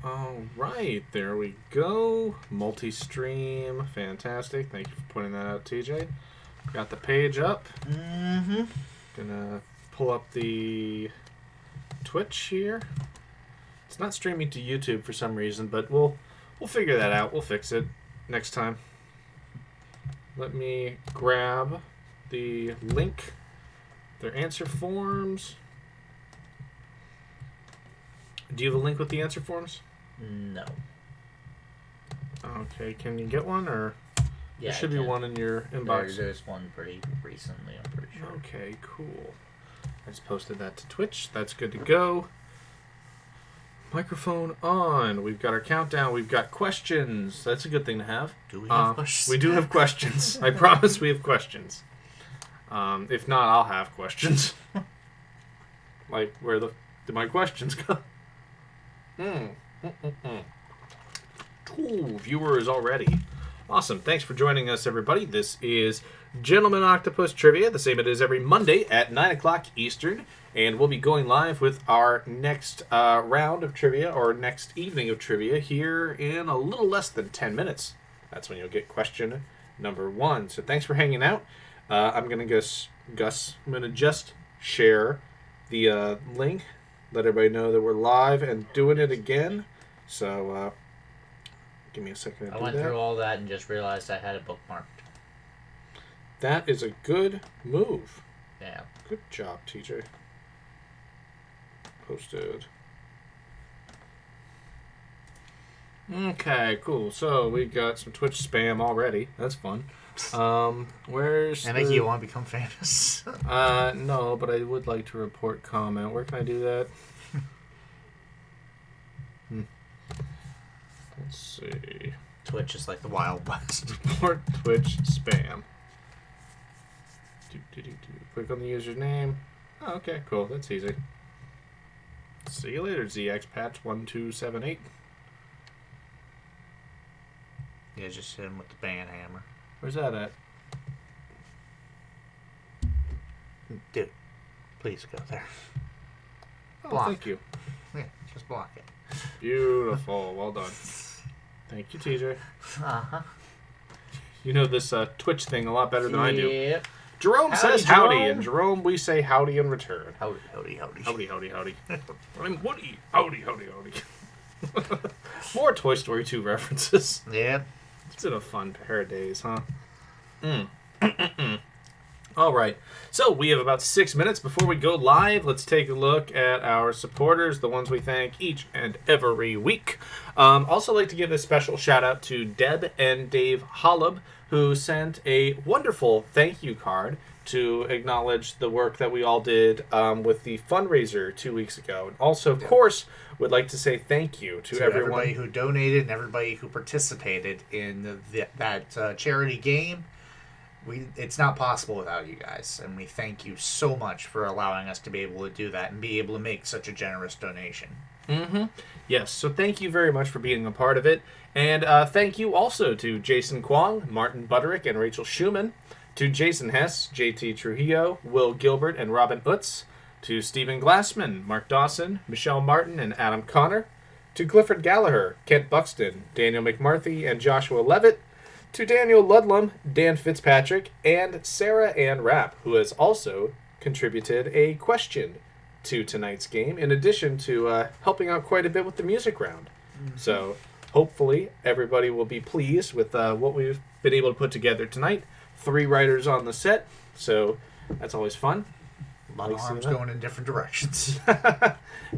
All right, there we go. Multi-stream, fantastic. Thank you for pointing that out, TJ. Got the page up. Mm-hmm. Gonna pull up the Twitch here. It's not streaming to YouTube for some reason, but we'll figure that out. We'll fix it next time. Let me grab the link. Their answer forms. Do you have a link with the answer forms? No. Okay, can you get one, or Yeah, there should be one in your inbox? There's one pretty recently, I'm pretty sure. Okay, cool. I just posted that to Twitch. That's good to go. Microphone on. We've got our countdown. We've got questions. That's a good thing to have. Do we have questions? We do have questions. I promise we have questions. If not, I'll have questions. Like, where did my questions go? 2 viewers already. Awesome. Thanks for joining us, everybody. This is Gentleman Octopus Trivia, the same it is every Monday at 9 o'clock Eastern. And we'll be going live with our next round of trivia, or next evening of trivia, here in a little less than 10 minutes. That's when you'll get question number 1. So thanks for hanging out. I'm going to I'm going to just share the link. Let everybody know that we're live and doing it again. So, give me a second to do that. I went through all that and just realized I had it bookmarked. That is a good move. Yeah. Good job, TJ. Posted. Okay, cool. So, we got some Twitch spam already. That's fun. Where's I think you want to become famous. No, but I would like to report comment. Where can I do that? Let's see. Twitch is like the Wild West. Report Twitch spam. Click on the user's name. Oh, okay, cool. That's easy. See you later, ZX Patch 1278. Yeah, just hit him with the band hammer. Where's that at? Dude, please go there. Oh, Block. thank you. Yeah, just block it. Beautiful. Well done. Thank you, TJ. Uh-huh. You know this Twitch thing a lot better than I do. Yep. Jerome Howdy, says howdy, Jerome. and Jerome, we say howdy in return. Howdy, howdy, howdy. Howdy, howdy, howdy. I'm Woody. Howdy, howdy, howdy. More Toy Story 2 references. Yeah. It's been a fun pair of days, huh? All right. So we have about 6 minutes before we go live. Let's take a look at our supporters, the ones we thank each and every week. Also like to give a special shout out to Deb and Dave Hollub, who sent a wonderful thank you card to acknowledge the work that we all did with the fundraiser 2 weeks ago. And also, of course, would like to say thank you to everybody who donated and everybody who participated in that charity game. It's not possible without you guys, and we thank you so much for allowing us to be able to do that and be able to make such a generous donation. Mm-hmm. Yes, so thank you very much for being a part of it. And thank you also to Jason Kwong, Martin Butterick, and Rachel Schumann, to Jason Hess, JT Trujillo, Will Gilbert, and Robin Utz, to Stephen Glassman, Mark Dawson, Michelle Martin, and Adam Connor, to Clifford Gallagher, Kent Buxton, Daniel McMurthy, and Joshua Levitt, to Daniel Ludlum, Dan Fitzpatrick, and Sarah Ann Rapp, who has also contributed a question to tonight's game, in addition to helping out quite a bit with the music round. Mm-hmm. So hopefully everybody will be pleased with what we've been able to put together tonight. 3 writers on the set, so that's always fun. A lot of arms going in different directions. It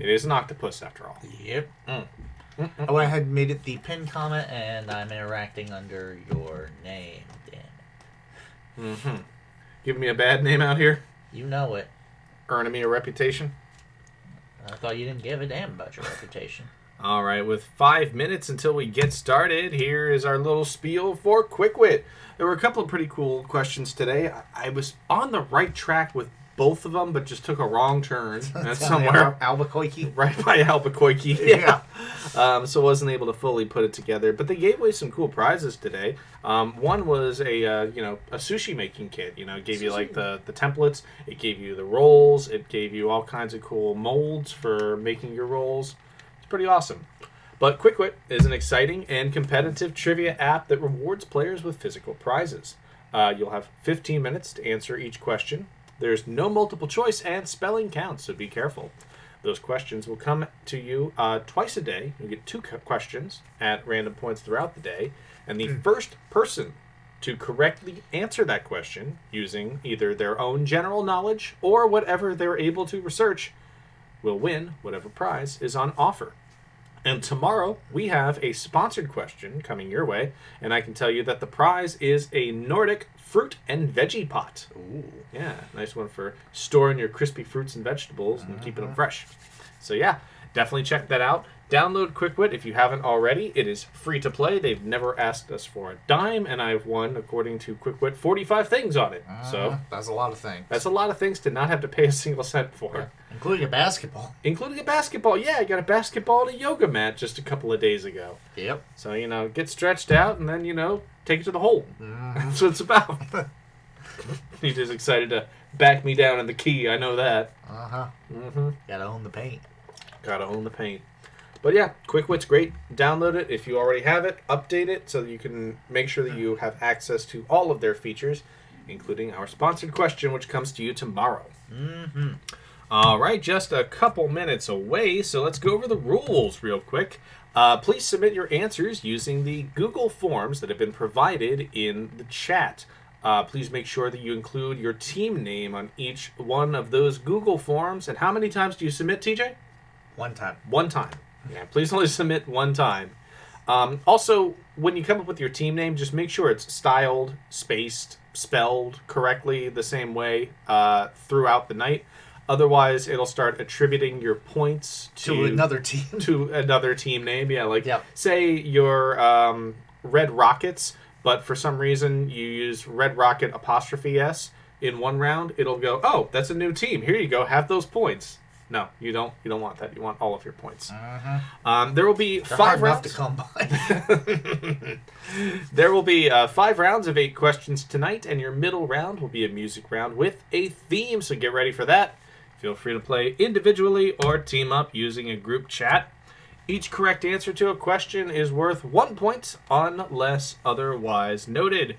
is an octopus, after all. Yep. I went ahead and made it the pin comment, and I'm interacting under your name. Damn it. Mm-hmm. Giving me a bad name out here? You know it. Earning me a reputation? I thought you didn't give a damn about your reputation. All right, with 5 minutes until we get started, here is our little spiel for Quick Wit. There were a couple of pretty cool questions today. I was on the right track with both of them, but just took a wrong turn. That's somewhere. Albuquerque? Right by Albuquerque. Yeah. So wasn't able to fully put it together. But they gave away some cool prizes today. One was a sushi making kit. It gave you like the templates. It gave you the rolls. It gave you all kinds of cool molds for making your rolls. It's pretty awesome. But Quick Wit is an exciting and competitive trivia app that rewards players with physical prizes. You'll have 15 minutes to answer each question. There's no multiple choice, and spelling counts, so be careful. Those questions will come to you twice a day. You get 2 questions at random points throughout the day, and the first person to correctly answer that question using either their own general knowledge or whatever they're able to research will win whatever prize is on offer. And tomorrow, we have a sponsored question coming your way, and I can tell you that the prize is a Nordic fruit and veggie pot. Ooh. Yeah, nice one for storing your crispy fruits and vegetables and keeping them fresh. So yeah, definitely check that out. Download QuickWit if you haven't already. It is free to play. They've never asked us for a dime, and I've won, according to QuickWit, 45 things on it. So that's a lot of things. That's a lot of things to not have to pay a single cent for. Yeah. Including a basketball. Including a basketball. Yeah, I got a basketball and a yoga mat just a couple of days ago. Yep. So, get stretched out and then, take it to the hole. That's what it's about. He's just excited to back me down in the key. I know that. Uh-huh. Mm-hmm. Gotta own the paint. Gotta own the paint. But yeah, QuickWit's great. Download it if you already have it. Update it so that you can make sure that you have access to all of their features, including our sponsored question, which comes to you tomorrow. Mm-hmm. All right, just a couple minutes away, so let's go over the rules real quick. Please submit your answers using the Google Forms that have been provided in the chat. Please make sure that you include your team name on each one of those Google Forms. And how many times do you submit, TJ? One time. One time. Yeah, please only submit one time. Also, when you come up with your team name, just make sure it's styled, spaced, spelled correctly the same way throughout the night. Otherwise, it'll start attributing your points to another team. To another team name. Yeah, like say your Red Rockets, but for some reason you use Red Rocket ' in one round. It'll go, oh, that's a new team. Here you go. Have those points. No, you don't. You don't want that. You want all of your points. There will be They're 5 hard rounds to come by. There will be 5 rounds of 8 questions tonight, and your middle round will be a music round with a theme. So get ready for that. Feel free to play individually or team up using a group chat. Each correct answer to a question is worth 1 point unless otherwise noted.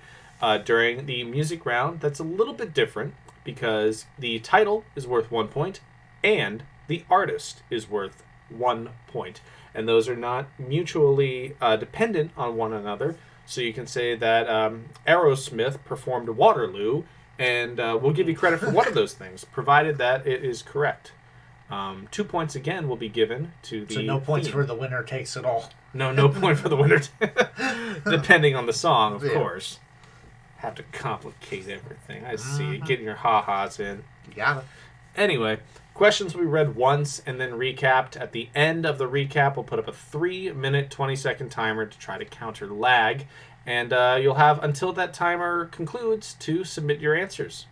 During the music round, that's a little bit different because the title is worth 1 point and the artist is worth 1 point. And those are not mutually dependent on one another. So you can say that Aerosmith performed Waterloo, and we'll give you credit for one of those things, provided that it is correct. 2 points again will be given to the. So no points theme. for the winner takes it all. No point for the winner, depending on the song, of course. Have to complicate everything. I see you getting your ha-has in. You got it. Anyway, questions will be read once and then recapped. At the end of the recap, we'll put up a 3-minute, 20-second timer to try to counter lag. And you'll have until that timer concludes to submit your answers.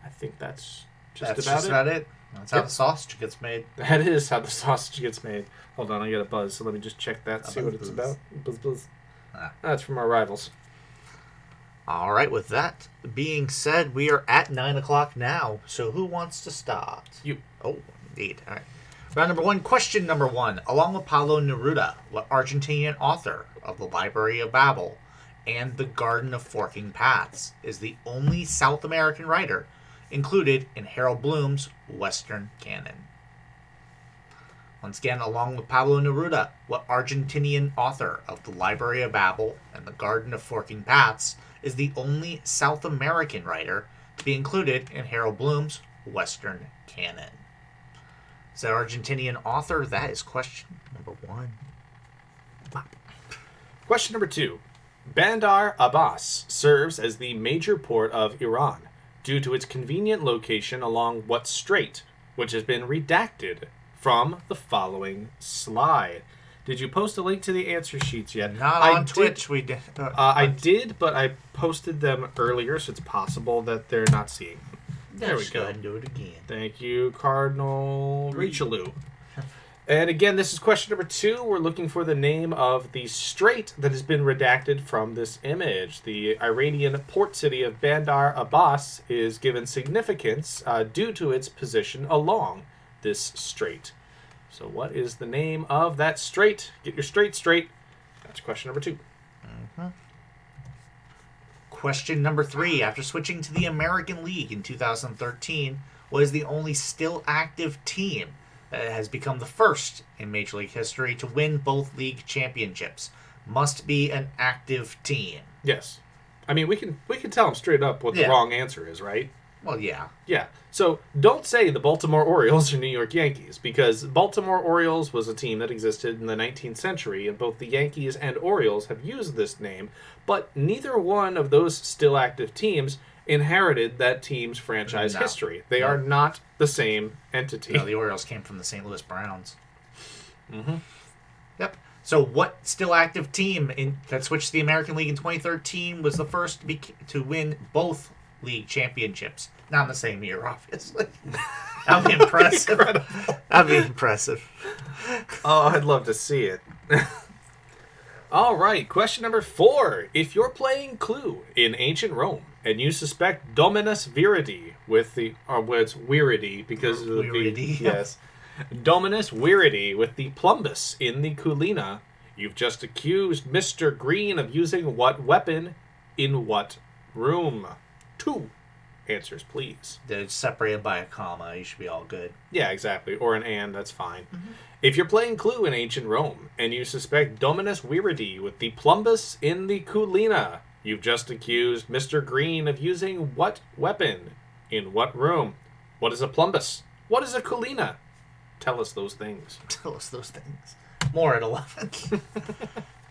I think that's about it. That's how the sausage gets made. That is how the sausage gets made. Hold on, I got a buzz, so let me just check that, see what it's about. Buzz. That's from our rivals. All right, with that being said, we are at 9 o'clock now. So who wants to start? You. Oh, indeed. All right. Round number 1, question number 1. Along with Pablo Neruda, what Argentinian author of the Library of Babel and the Garden of Forking Paths is the only South American writer included in Harold Bloom's Western canon? Once again, along with Pablo Neruda, what Argentinian author of the Library of Babel and the Garden of Forking Paths is the only South American writer to be included in Harold Bloom's Western canon? Is that Argentinian author? That is question number 1. Question number 2. Bandar Abbas serves as the major port of Iran due to its convenient location along what strait, which has been redacted from the following slide. Did you post a link to the answer sheets yet? Not on Twitch. We did. I did, but I posted them earlier, so it's possible that they're not seeing them. There we go. Go ahead and do it again. Thank you, Cardinal Richelieu. And again, this is question number 2. We're looking for the name of the strait that has been redacted from this image. The Iranian port city of Bandar Abbas is given significance due to its position along this strait. So what is the name of that straight? Get your straight. That's question number 2. Question number 3. After switching to the American League in 2013, what is the only still active team that has become the first in Major League history to win both league championships? Must be an active team. Yes. I mean, we can tell them straight up what the wrong answer is, right? Well, yeah. Yeah. So don't say the Baltimore Orioles or New York Yankees, because Baltimore Orioles was a team that existed in the 19th century, and both the Yankees and Orioles have used this name, but neither one of those still active teams inherited that team's franchise history. They are not the same entity. No, the Orioles came from the St. Louis Browns. Mm-hmm. Yep. So what still active team that switched to the American League in 2013 was the first to win both league championships? Not in the same year, obviously. That'd be impressive. That'd be impressive. Oh, I'd love to see it. All right, question number 4. If you're playing Clue in ancient Rome and you suspect Dominus Viridi with the, or it's Viridi because of the Viridi. yes, Dominus Viridi with the plumbus in the Culina, you've just accused Mr. Green of using what weapon in what room? 2 answers, please. They're separated by a comma. You should be all good. Yeah, exactly. Or an and, that's fine. Mm-hmm. If you're playing Clue in ancient Rome and you suspect Dominus Viridi with the plumbus in the Culina, you've just accused Mr. Green of using what weapon in what room? What is a plumbus? What is a Culina? Tell us those things. Tell us those things. More at 11.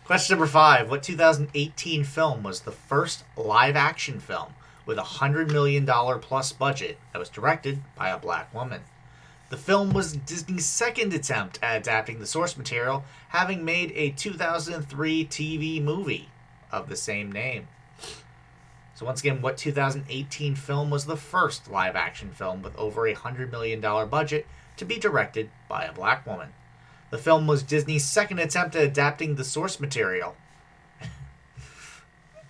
Question number 5. What 2018 film was the first live-action film with a $100 million plus budget that was directed by a black woman? The film was Disney's second attempt at adapting the source material, having made a 2003 TV movie of the same name. So once again, what 2018 film was the first live-action film with over a $100 million budget to be directed by a black woman? The film was Disney's second attempt at adapting the source material,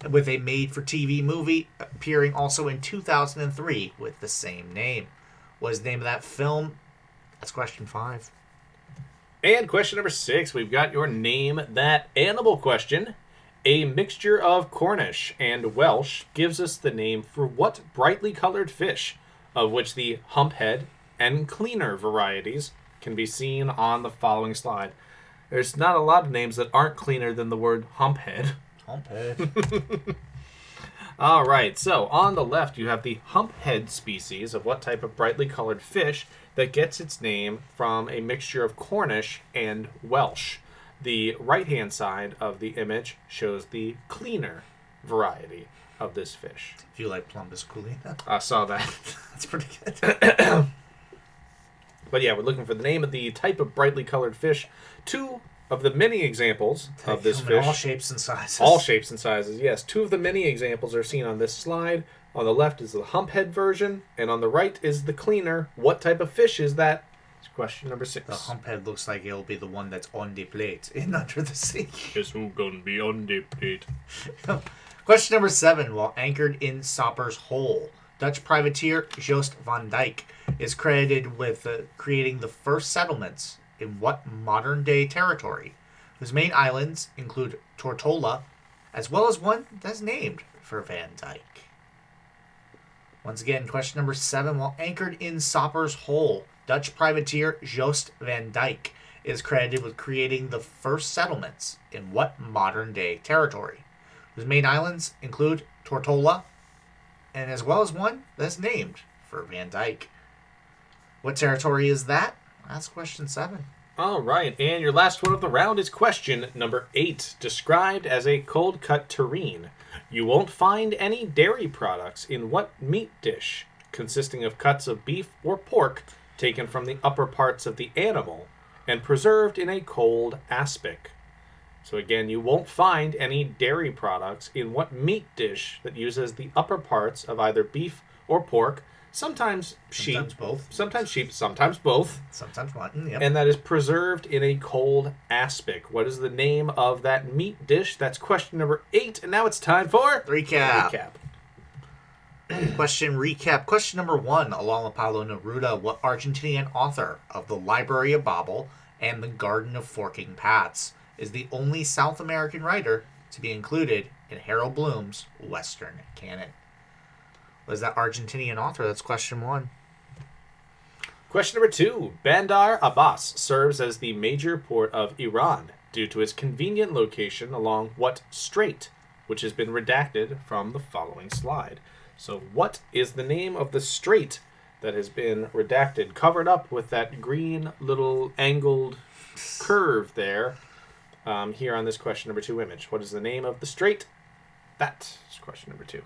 with a made-for-TV movie appearing also in 2003 with the same name. What is the name of that film? That's question 5. And question number 6, we've got your Name That Animal question. A mixture of Cornish and Welsh gives us the name for what brightly colored fish, of which the humphead and cleaner varieties can be seen on the following slide. There's not a lot of names that aren't cleaner than the word humphead. Humphead. All right, so on the left you have the humphead species of what type of brightly colored fish that gets its name from a mixture of Cornish and Welsh. The right-hand side of the image shows the cleaner variety of this fish. If you like plumbus culina. I saw that. That's pretty good. But yeah, we're looking for the name of the type of brightly colored fish. 2 of the many examples of this fish. All shapes and sizes. All shapes and sizes, yes. 2 of the many examples are seen on this slide. On the left is the humphead version, and on the right is the cleaner. What type of fish is that? It's question number 6. The humphead looks like it'll be the one that's on the plate in Under the Sea. Guess who's gonna be on the plate? Question number 7. While anchored in Sopper's Hole, Dutch privateer Joost van Dyke is credited with creating the first settlements in what modern-day territory, whose main islands include Tortola, as well as one that's named for Van Dyke. Once again, question number 7. While anchored in Sopper's Hole, Dutch privateer Joost van Dyke is credited with creating the first settlements in what modern-day territory, whose main islands include Tortola, and as well as one that's named for Van Dyke. What territory is that? That's question 7. All right, and your last one of the round is question number 8. Described as a cold-cut terrine, you won't find any dairy products in what meat dish, consisting of cuts of beef or pork taken from the upper parts of the animal and preserved in a cold aspic. So again, you won't find any dairy products in what meat dish that uses the upper parts of either beef or pork, sometimes sheep, Sometimes both. sometimes sheep, sometimes both, Sometimes mutton, yep. and that is preserved in a cold aspic. What is the name of that meat dish? That's question number 8, and now it's time for Recap. Question recap. Question number 1. Along with Pablo Neruda, what Argentinian author of The Library of Babel and The Garden of Forking Paths, is the only South American writer to be included in Harold Bloom's Western canon. Was that Argentinian author? That's question 1. Question number 2. Bandar Abbas serves as the major port of Iran due to its convenient location along what strait, which has been redacted from the following slide. So what is the name of the strait that has been redacted, covered up with that green little angled curve there here on this question number 2 image? What is the name of the strait? That is question number 2.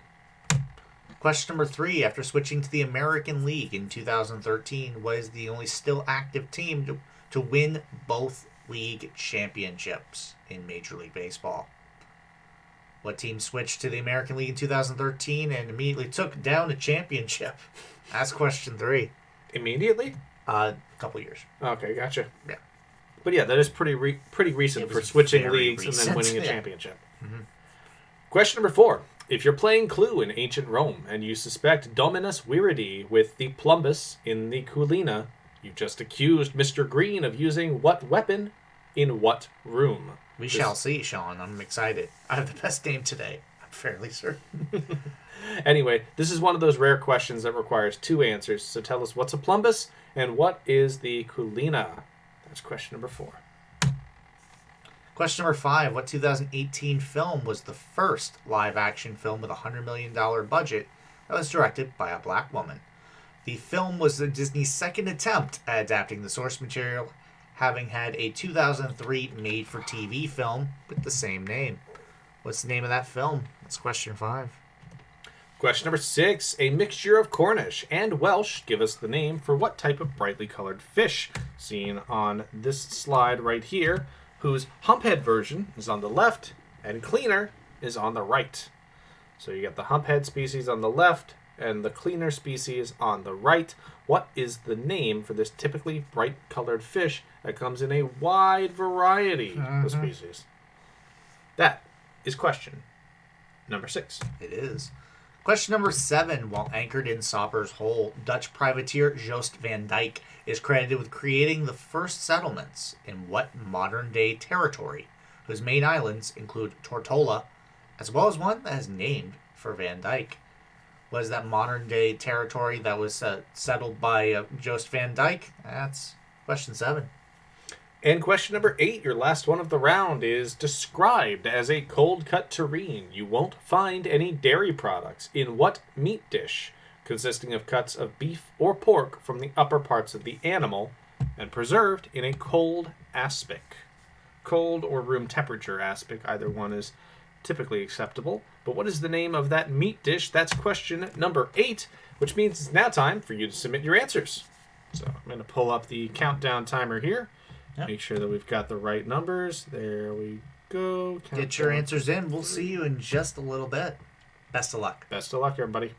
Question number 3. After switching to the American League in 2013, what is the only still active team to win both league championships in Major League Baseball? What team switched to the American League in 2013 and immediately took down a championship? That's question 3. Immediately? A couple years. Okay, gotcha. Yeah. But yeah, that is pretty recent for switching leagues and then winning a championship. Mm-hmm. Question number 4. If you're playing Clue in ancient Rome and you suspect Dominus Viridi with the plumbus in the Culina, you've just accused Mr. Green of using what weapon in what room? We shall see, Sean. I'm excited. I have the best name today. I'm fairly certain. Anyway, this is one of those rare questions that requires 2 answers. So tell us what's a plumbus and what is the Culina? That's question number 4. Question number 5. What 2018 film was the first live-action film with a $100 million budget that was directed by a black woman? The film was Disney's second attempt at adapting the source material, having had a 2003 made-for-TV film with the same name. What's the name of that film? That's question 5. Question number 6. A mixture of Cornish and Welsh give us the name for what type of brightly colored fish, seen on this slide right here, whose humphead version is on the left and cleaner is on the right. So you got the humphead species on the left and the cleaner species on the right. What is the name for this typically bright colored fish that comes in a wide variety of species? That is question number 6. It is. Question number 7. While anchored in Sopper's Hole, Dutch privateer Joost van Dyke is credited with creating the first settlements in what modern-day territory, whose main islands include Tortola, as well as one that is named for Van Dyke. What is that modern-day territory that was settled by Joost van Dyke? That's question 7. And question number 8, your last one of the round, is described as a cold-cut terrine. You won't find any dairy products in what meat dish, consisting of cuts of beef or pork from the upper parts of the animal and preserved in a cold aspic. Cold or room temperature aspic, either one is typically acceptable. But what is the name of that meat dish? That's question number 8, which means it's now time for you to submit your answers. So I'm going to pull up the countdown timer here. Yep. Make sure that we've got the right numbers. There we go. Get your answers in. We'll see you in just a little bit. Best of luck. Best of luck, everybody.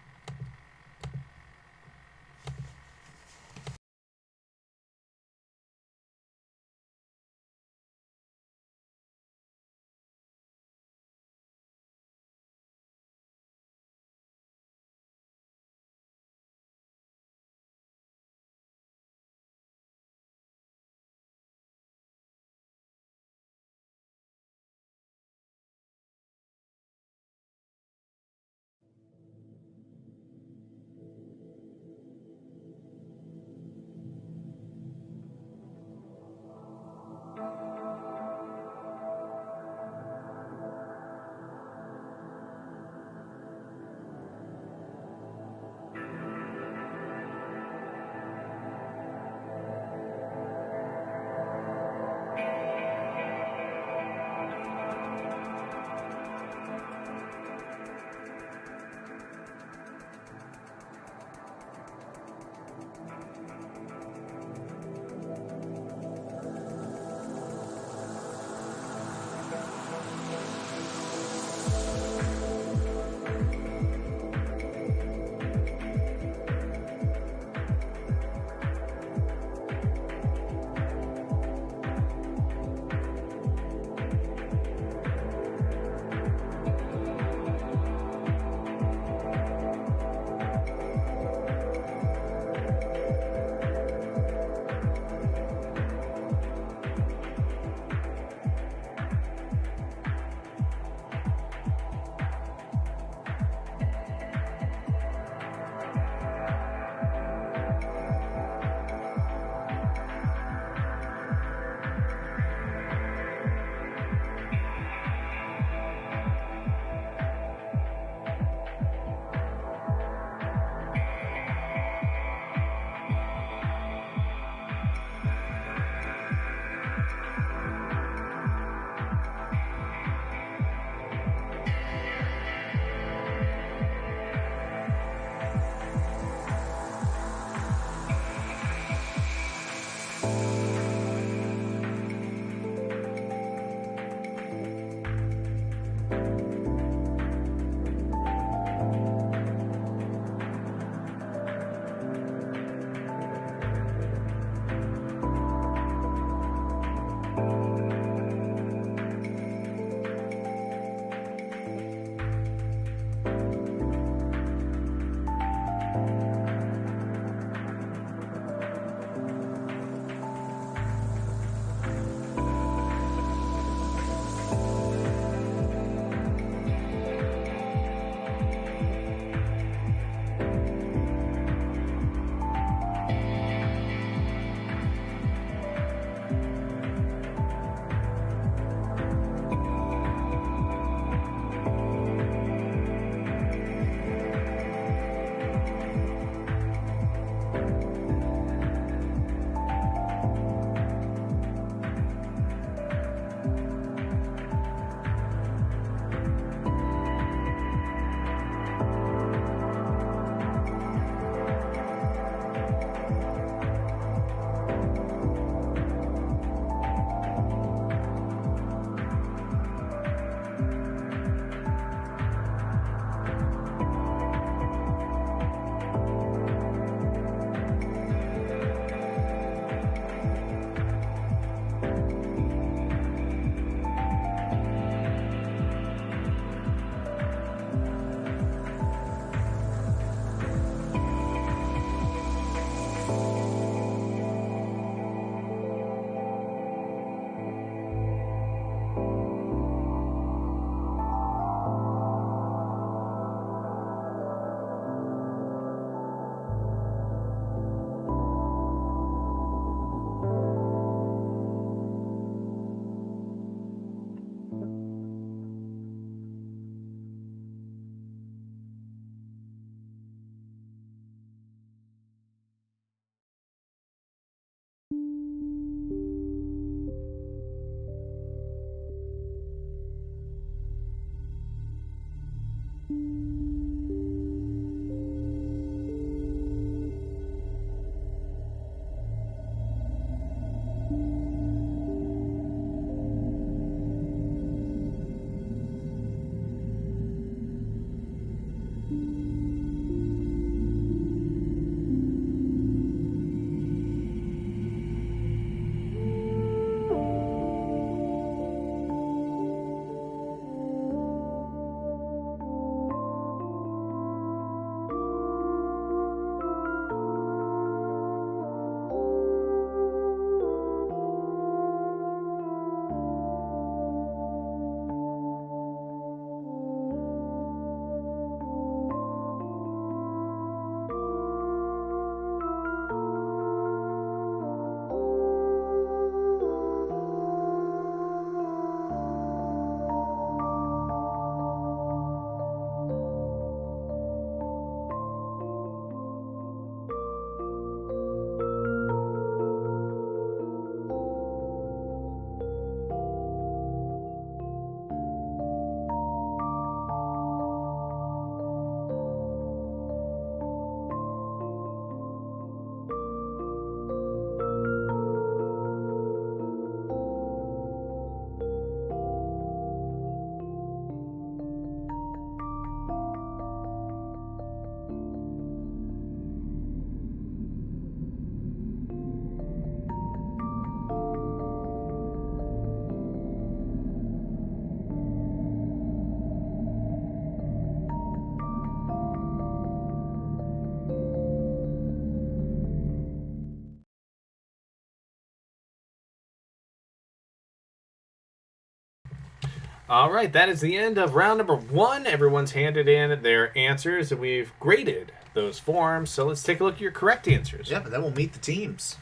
All right, that is the end of round number 1. Everyone's handed in their answers, and we've graded those forms. So let's take a look at your correct answers. Yeah, but then we'll meet the teams.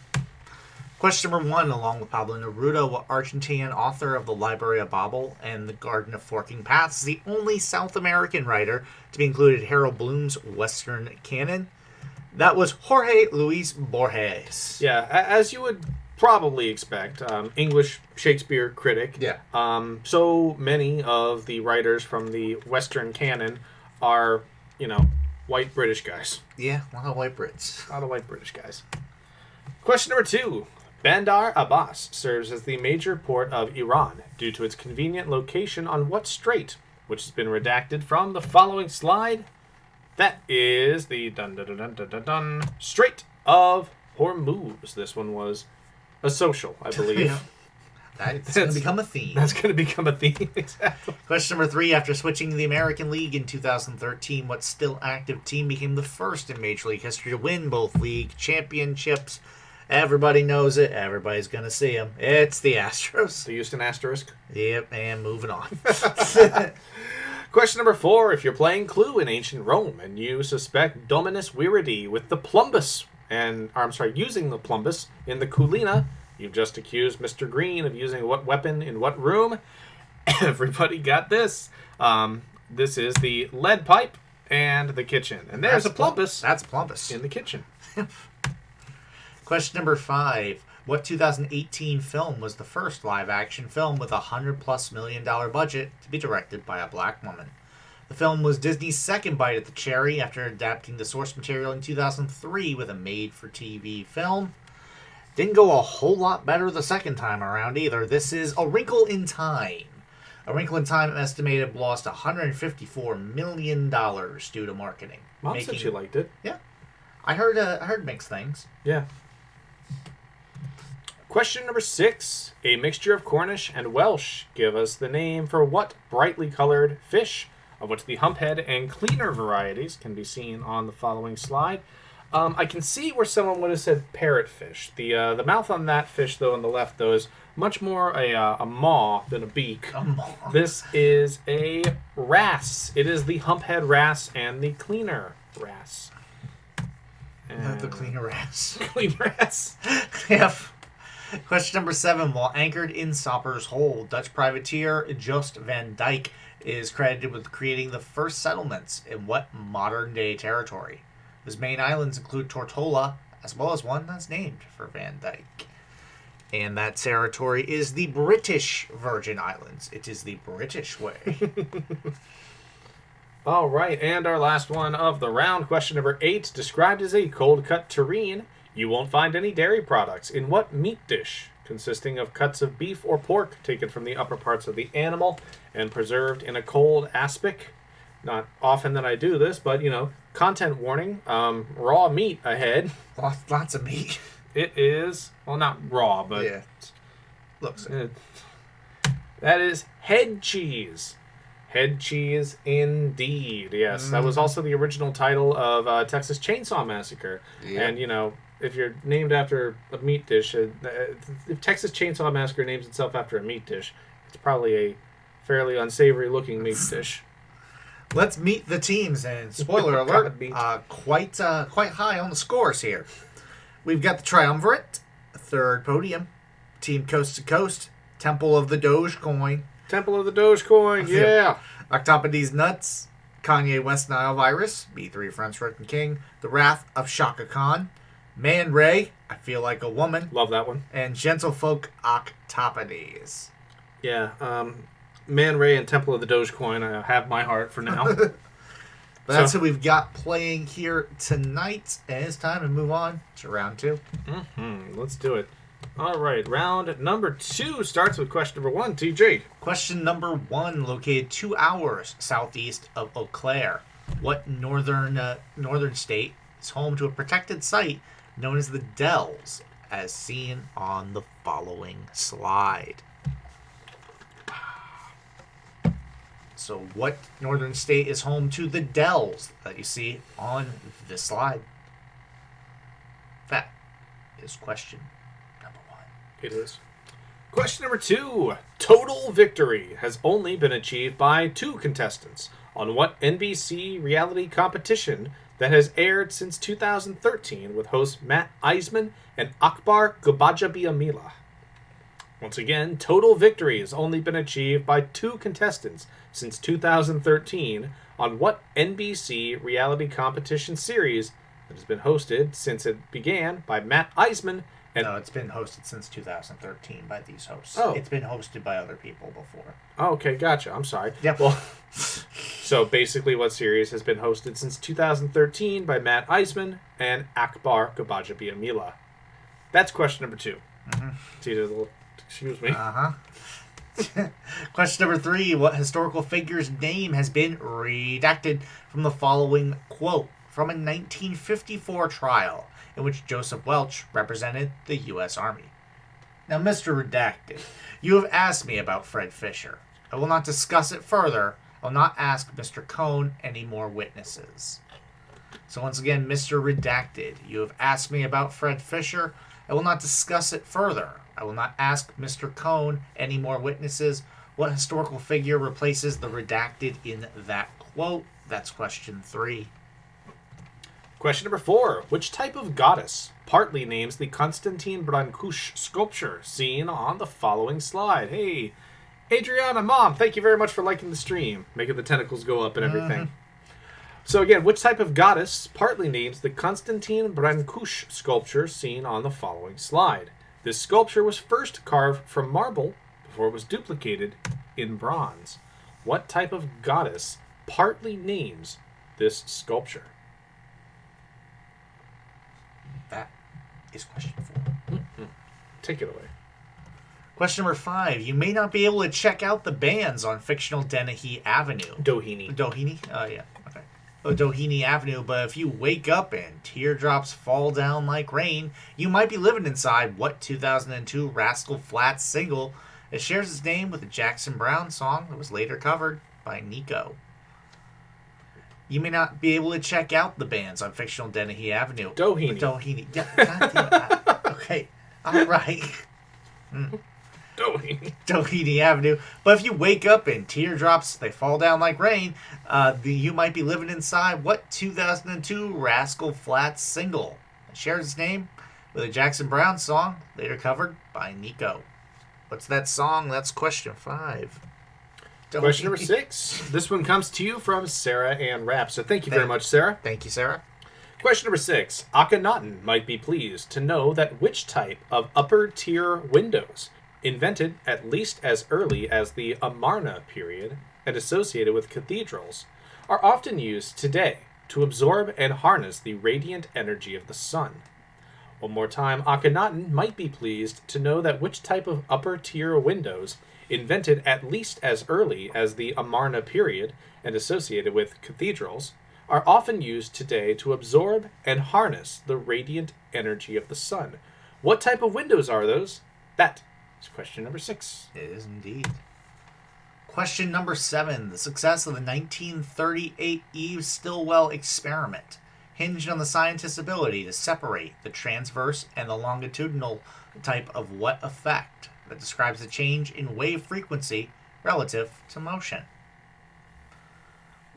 Question number 1, along with Pablo Neruda, what Argentinian author of the Library of Babel and the Garden of Forking Paths is the only South American writer to be included in Harold Bloom's Western canon? That was Jorge Luis Borges. Yeah, as you would probably expect, English Shakespeare critic. Yeah. So many of the writers from the Western canon are, white British guys. Yeah, a lot of white Brits. A lot of white British guys. Question number 2. Bandar Abbas serves as the major port of Iran due to its convenient location on what strait, which has been redacted from the following slide? That is the Strait of Hormuz. This one was a social, I believe. Yeah. That's going to become a theme. That's going to become a theme, exactly. Question number 3. After switching to the American League in 2013, what still active team became the first in Major League history to win both league championships? Everybody knows it. Everybody's going to see them. It's the Astros. The Houston Asterisk. Yep, and moving on. Question number 4. If you're playing Clue in ancient Rome and you suspect Dominus Viridi with the plumbus, using the plumbus in the Culina, you've just accused Mr. Green of using what weapon in what room? Everybody got this. This is the lead pipe and the kitchen. And there's a plumbus. That's a plumbus. In the kitchen. Question number 5. What 2018 film was the first live-action film with a $100+ million budget to be directed by a black woman? The film was Disney's second bite at the cherry after adapting the source material in 2003 with a made-for-TV film. Didn't go a whole lot better the second time around either. This is A Wrinkle in Time. A Wrinkle in Time estimated lost $154 million due to marketing. Mom said she liked it. Yeah. I heard mixed things. Yeah. Question number 6. A mixture of Cornish and Welsh give us the name for what brightly colored fish, of which the humphead and cleaner varieties can be seen on the following slide. I can see where someone would have said parrotfish. The mouth on that fish, though, on the left, though, is much more a maw than a beak. A maw. This is a wrasse. It is the humphead wrasse and the cleaner wrasse. Not the cleaner wrasse. Clean wrasse. Yep. Question number 7. While anchored in Sopper's Hole, Dutch privateer Joost van Dyke is credited with creating the first settlements in what modern-day territory? His main islands include Tortola, as well as one that's named for Van Dyke. And that territory is the British Virgin Islands. It is the British way. All right, and our last one of the round, question number 8. Described as a cold-cut terrine, you won't find any dairy products in what meat dish, consisting of cuts of beef or pork taken from the upper parts of the animal and preserved in a cold aspic? Not often that I do this, but, content warning, raw meat ahead. Lots of meat. It is, well, not raw, but... Yeah. Looks that is head cheese. Head cheese, indeed. Yes, that was also the original title of Texas Chainsaw Massacre. Yeah. And, if you're named after a meat dish, if Texas Chainsaw Massacre names itself after a meat dish, it's probably a fairly unsavory-looking meat dish. Let's meet the teams, and spoiler alert, God, quite high on the scores here. We've got the Triumvirate, third podium, Team Coast to Coast, Temple of the Dogecoin. Temple of the Dogecoin, yeah. Octopodes Nuts, Kanye West Nile Virus, B3 French Rotten King, The Wrath of Shaka Khan, Man Ray, I Feel Like a Woman. Love that one. And Gentlefolk Octopodes. Yeah, Man Ray and Temple of the Dogecoin have my heart for now. That's who we've got playing here tonight. And it's time to move on to round 2. Let's do it. All right, round number 2 starts with question number 1. TJ. Question number 1, located 2 hours southeast of Eau Claire. What northern state is home to a protected site known as the Dells, as seen on the following slide? So what northern state is home to the Dells that you see on this slide? That is question number 1. It is. Question number 2. Total victory has only been achieved by 2 contestants on what NBC reality competition that has aired since 2013 with hosts Matt Eisman and Akbar Gubajabiamila. Once again, total victory has only been achieved by 2 contestants since 2013 on what NBC reality competition series that has been hosted since it began by Matt Eisman and... No, it's been hosted since 2013 by these hosts. Oh. It's been hosted by other people before. Oh, okay, gotcha. I'm sorry. Yep. Well, so basically what series has been hosted since 2013 by Matt Eisman and Akbar Gubajabiamila. That's question number 2. Mm-hmm. It's either the... Excuse me. Uh-huh. Question number 3. What historical figure's name has been redacted from the following quote from a 1954 trial in which Joseph Welch represented the U.S. Army? Now, Mr. Redacted, you have asked me about Fred Fisher. I will not discuss it further. I will not ask Mr. Cohn any more witnesses. So once again, Mr. Redacted, you have asked me about Fred Fisher. I will not discuss it further. I will not ask Mr. Cohn any more witnesses. What historical figure replaces the redacted in that quote? That's question 3. Question number 4. Which type of goddess partly names the Konstantin Brancusi sculpture seen on the following slide? Hey, Adriana, Mom, thank you very much for liking the stream, making the tentacles go up and everything. So again, which type of goddess partly names the Konstantin Brancusi sculpture seen on the following slide? This sculpture was first carved from marble before it was duplicated in bronze. What type of goddess partly names this sculpture? That is question 4. Take it away. Question number 5. You may not be able to check out the bands on fictional Dennehy Avenue. Doheny. Doheny? Yeah. Okay. Doheny Avenue, but if you wake up and teardrops fall down like rain, you might be living inside what 2002 Rascal Flatts single that shares its name with the Jackson Browne song that was later covered by Nico. You may not be able to check out the bands on fictional Dennehy Avenue. Doheny. Doheny. Yeah, goddamn. Okay. All right. Doheny. Doheny Avenue. But if you wake up and teardrops, they fall down like rain, you might be living inside what 2002 Rascal Flatts single that shares its name with a Jackson Browne song later covered by Nico. What's that song? That's question 5. Question number 6. This one comes to you from Sarah Ann Rapp. So thank you very much, Sarah. Thank you, Sarah. Question number 6. Akhenaten might be pleased to know that which type of upper-tier windows, invented at least as early as the Amarna period and associated with cathedrals, are often used today to absorb and harness the radiant energy of the sun. One more time, Akhenaten might be pleased to know that which type of upper-tier windows, invented at least as early as the Amarna period and associated with cathedrals, are often used today to absorb and harness the radiant energy of the sun. What type of windows are those? That is question number 6. It is indeed. Question number 7. The success of the 1938 Eve Stilwell experiment hinged on the scientist's ability to separate the transverse and the longitudinal type of what effect that describes the change in wave frequency relative to motion.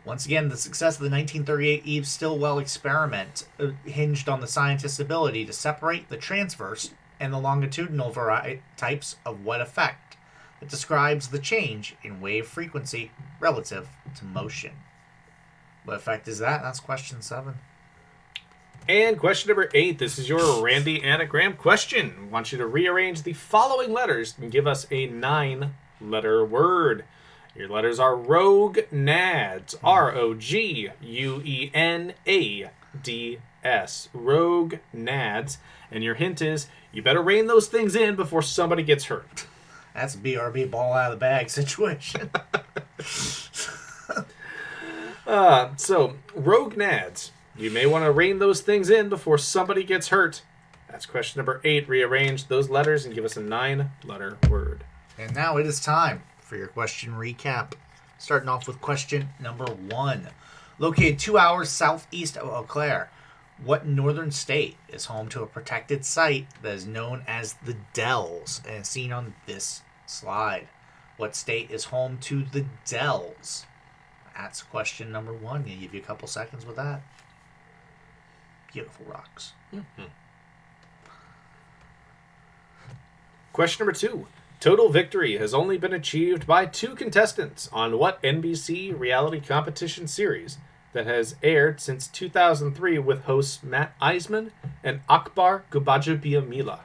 Once again, the success of the 1938 Eve Stilwell experiment hinged on the scientist's ability to separate the transverse and the longitudinal types of what effect that describes the change in wave frequency relative to motion. What effect is that? That's question 7. And question number 8. This is your Randy Anagram question. I want you to rearrange the following letters and give us a 9-letter word. Your letters are Rogue Nads. Rouenads. Rogue Nads. And your hint is, you better rein those things in before somebody gets hurt. That's a BRB ball out of the bag situation. So, Rogue Nads. You may want to rein those things in before somebody gets hurt. That's question number 8. Rearrange those letters and give us a 9-letter word. And now it is time for your question recap. Starting off with question number 1. Located 2 hours southeast of Eau Claire, What northern state is home to a protected site that is known as the Dells and is seen on this slide? What state is home to the Dells? That's question number one. I'll give you a couple seconds with that. Beautiful rocks. Mm-hmm. Question number 2. Total victory has only been achieved by 2 contestants on what NBC reality competition series that has aired since 2003 with hosts Matt Eisman and Akbar Gubajabiamila?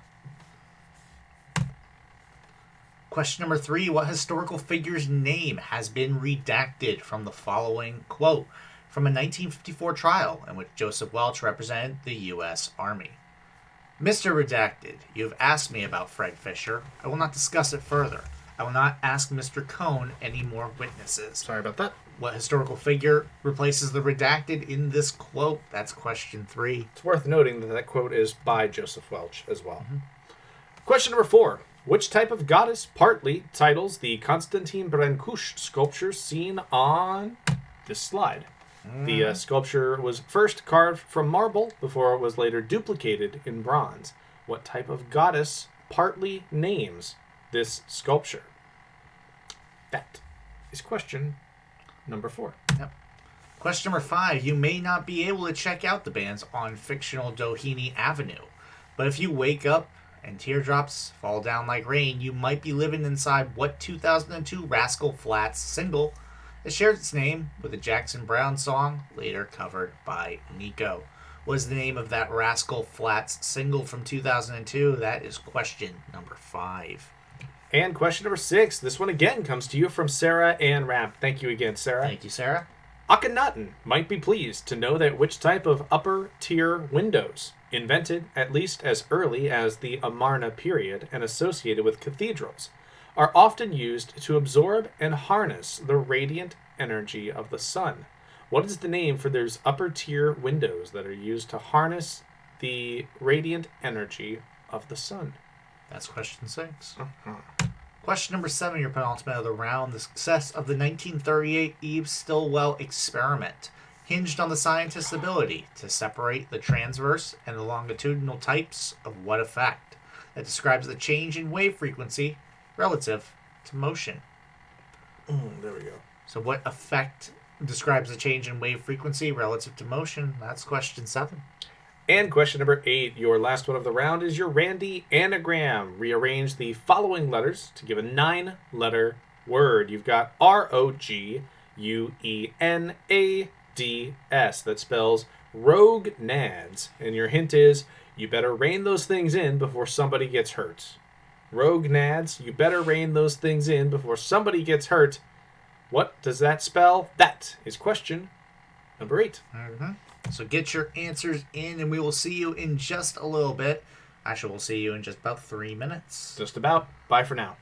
Question number 3. What historical figure's name has been redacted from the following quote from a 1954 trial in which Joseph Welch represented the U.S. Army? Mr. Redacted, you have asked me about Fred Fisher. I will not discuss it further. I will not ask Mr. Cohn any more witnesses. Sorry about that. What historical figure replaces the redacted in this quote? That's question 3. It's worth noting that that quote is by Joseph Welch as well. Mm-hmm. Question number 4. Which type of goddess partly titles the Konstantin Brancusi sculpture seen on this slide? The sculpture was first carved from marble before it was later duplicated in bronze. What type of goddess partly names this sculpture? That is question number 4. Yep. Question number 5. You may not be able to check out the bands on fictional Doheny Avenue, but if you wake up and teardrops fall down like rain, you might be living inside what 2002 Rascal Flatts single that shares its name with a Jackson Browne song, later covered by Nico. What is the name of that Rascal Flatts single from 2002? That is question number 5. And question number 6. This one again comes to you from Sarah Ann Rapp. Thank you again, Sarah. Thank you, Sarah. Akhenaten might be pleased to know that which type of upper-tier windows, invented at least as early as the Amarna period and associated with cathedrals, are often used to absorb and harness the radiant energy of the sun. What is the name for those upper-tier windows that are used to harness the radiant energy of the sun? That's question 6. Question number 7, your penultimate of the round. The success of the 1938 Eve Stilwell experiment hinged on the scientist's ability to separate the transverse and the longitudinal types of what effect that describes the change in wave frequency relative to motion. There we go. So what effect describes the change in wave frequency relative to motion? That's question 7. And question number 8, your last one of the round, is your Randy anagram. Rearrange the following letters to give a 9-letter word. You've got ROGUENADS. That spells rogue nads. And your hint is, you better rein those things in before somebody gets hurt. Rogue nads, you better rein those things in before somebody gets hurt. What does that spell? That is question number 8. Mm-hmm. So get your answers in, and we will see you in just a little bit. Actually, we'll see you in just about 3 minutes. Just about. Bye for now.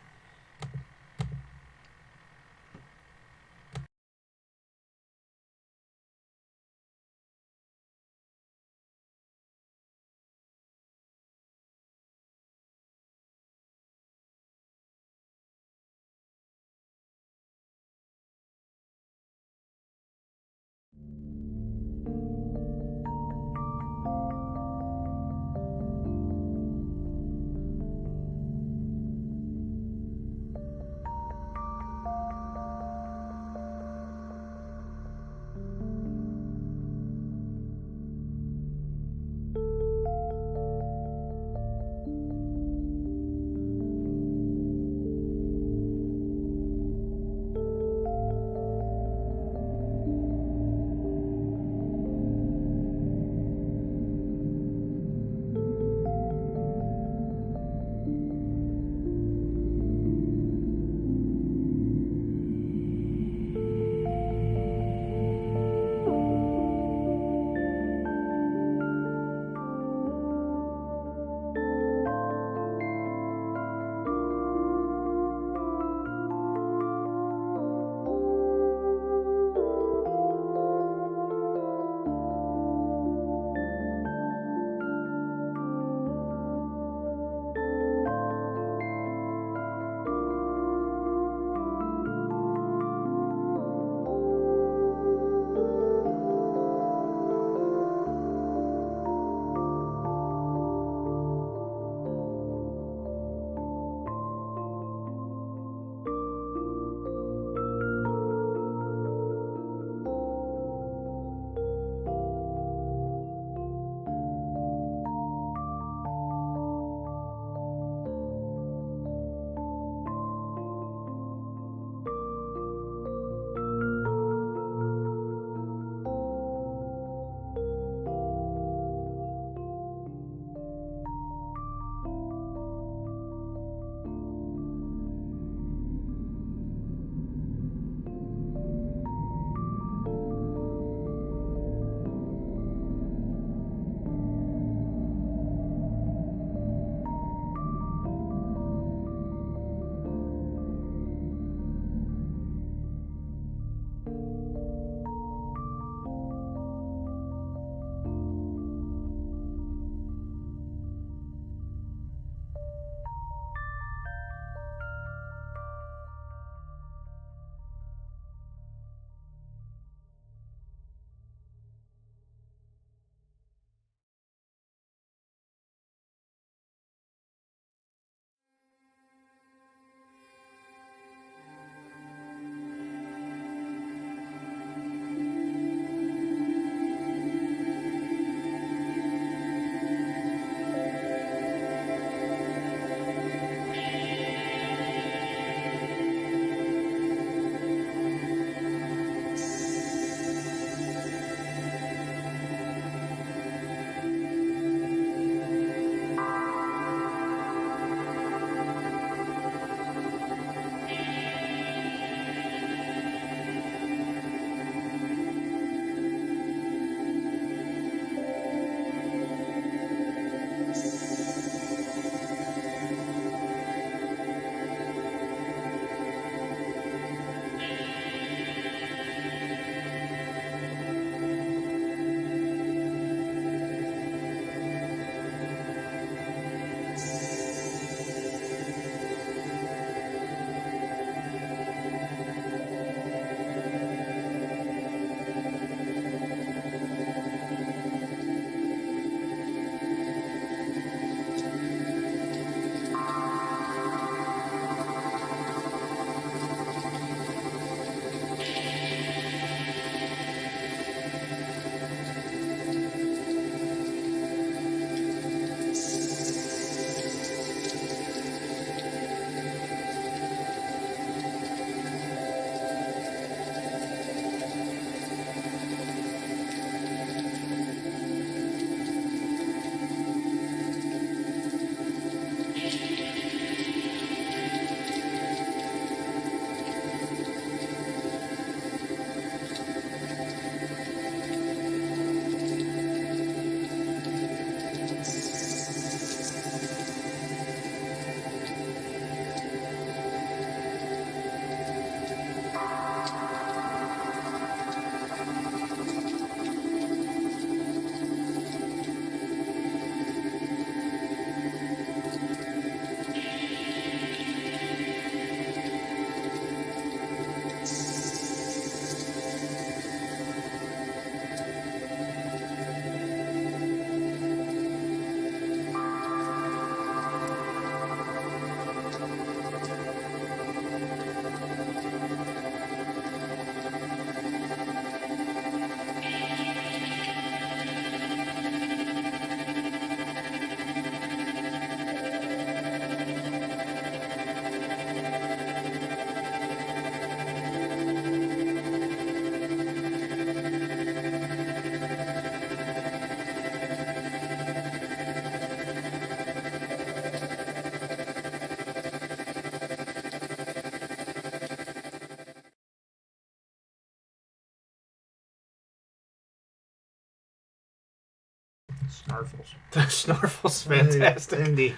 Snarfles. Snarfle's fantastic. Indeed.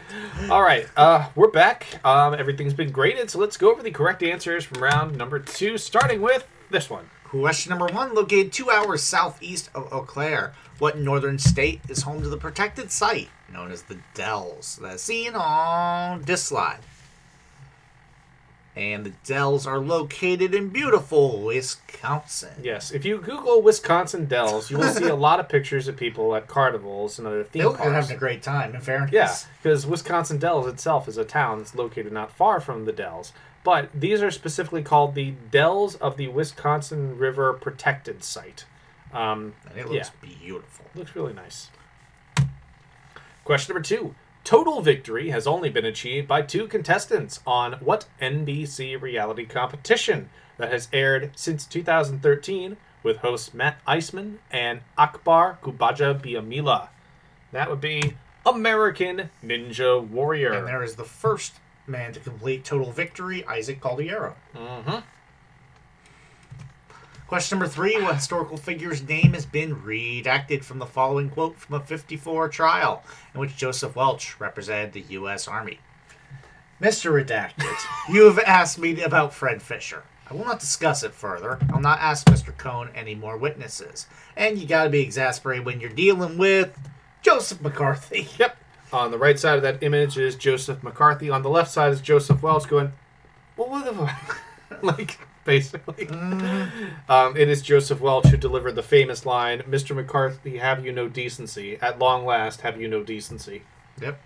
All right, we're back. Everything's been graded, so let's go over the correct answers from round number 2, starting with this one. Question number 1, located 2 hours southeast of Eau Claire. What northern state is home to the protected site known as the Dells, that's seen on this slide? And the Dells are located in beautiful Wisconsin. Yes, if you Google Wisconsin Dells, you will see a lot of pictures of people at carnivals and other theme They're parks. having a great time, in fairness. Yeah, because Wisconsin Dells itself is a town that's located not far from the Dells. But these are specifically called the Dells of the Wisconsin River Protected Site. And it looks beautiful. Looks really nice. Question number 2. Total victory has only been achieved by 2 contestants on what NBC reality competition that has aired since 2013 with hosts Matt Iseman and Akbar Kubaja Biamila. That would be American Ninja Warrior. And there is the first man to complete total victory, Isaac Caldero. Mm-hmm. Question number 3. What historical figure's name has been redacted from the following quote from a 54 trial in which Joseph Welch represented the U.S. Army? Mr. Redacted, you have asked me about Fred Fisher. I will not discuss it further. I'll not ask Mr. Cohn any more witnesses. And you gotta be exasperated when you're dealing with Joseph McCarthy. Yep. On the right side of that image is Joseph McCarthy. On the left side is Joseph Welch going, well, what the fuck? Like, basically. It is Joseph Welch who delivered the famous line, Mr. McCarthy, have you no decency? At long last, have you no decency? Yep.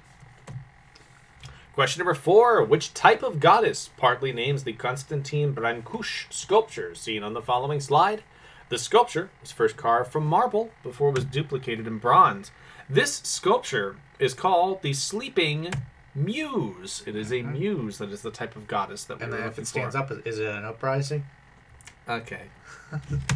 Question number 4. Which type of goddess partly names the Konstantin Brancusi sculpture seen on the following slide? The sculpture was first carved from marble before it was duplicated in bronze. This sculpture is called the Sleeping Muse. It is a muse that is the type of goddess that we're And then looking if it stands for. up, is it an uprising? Okay.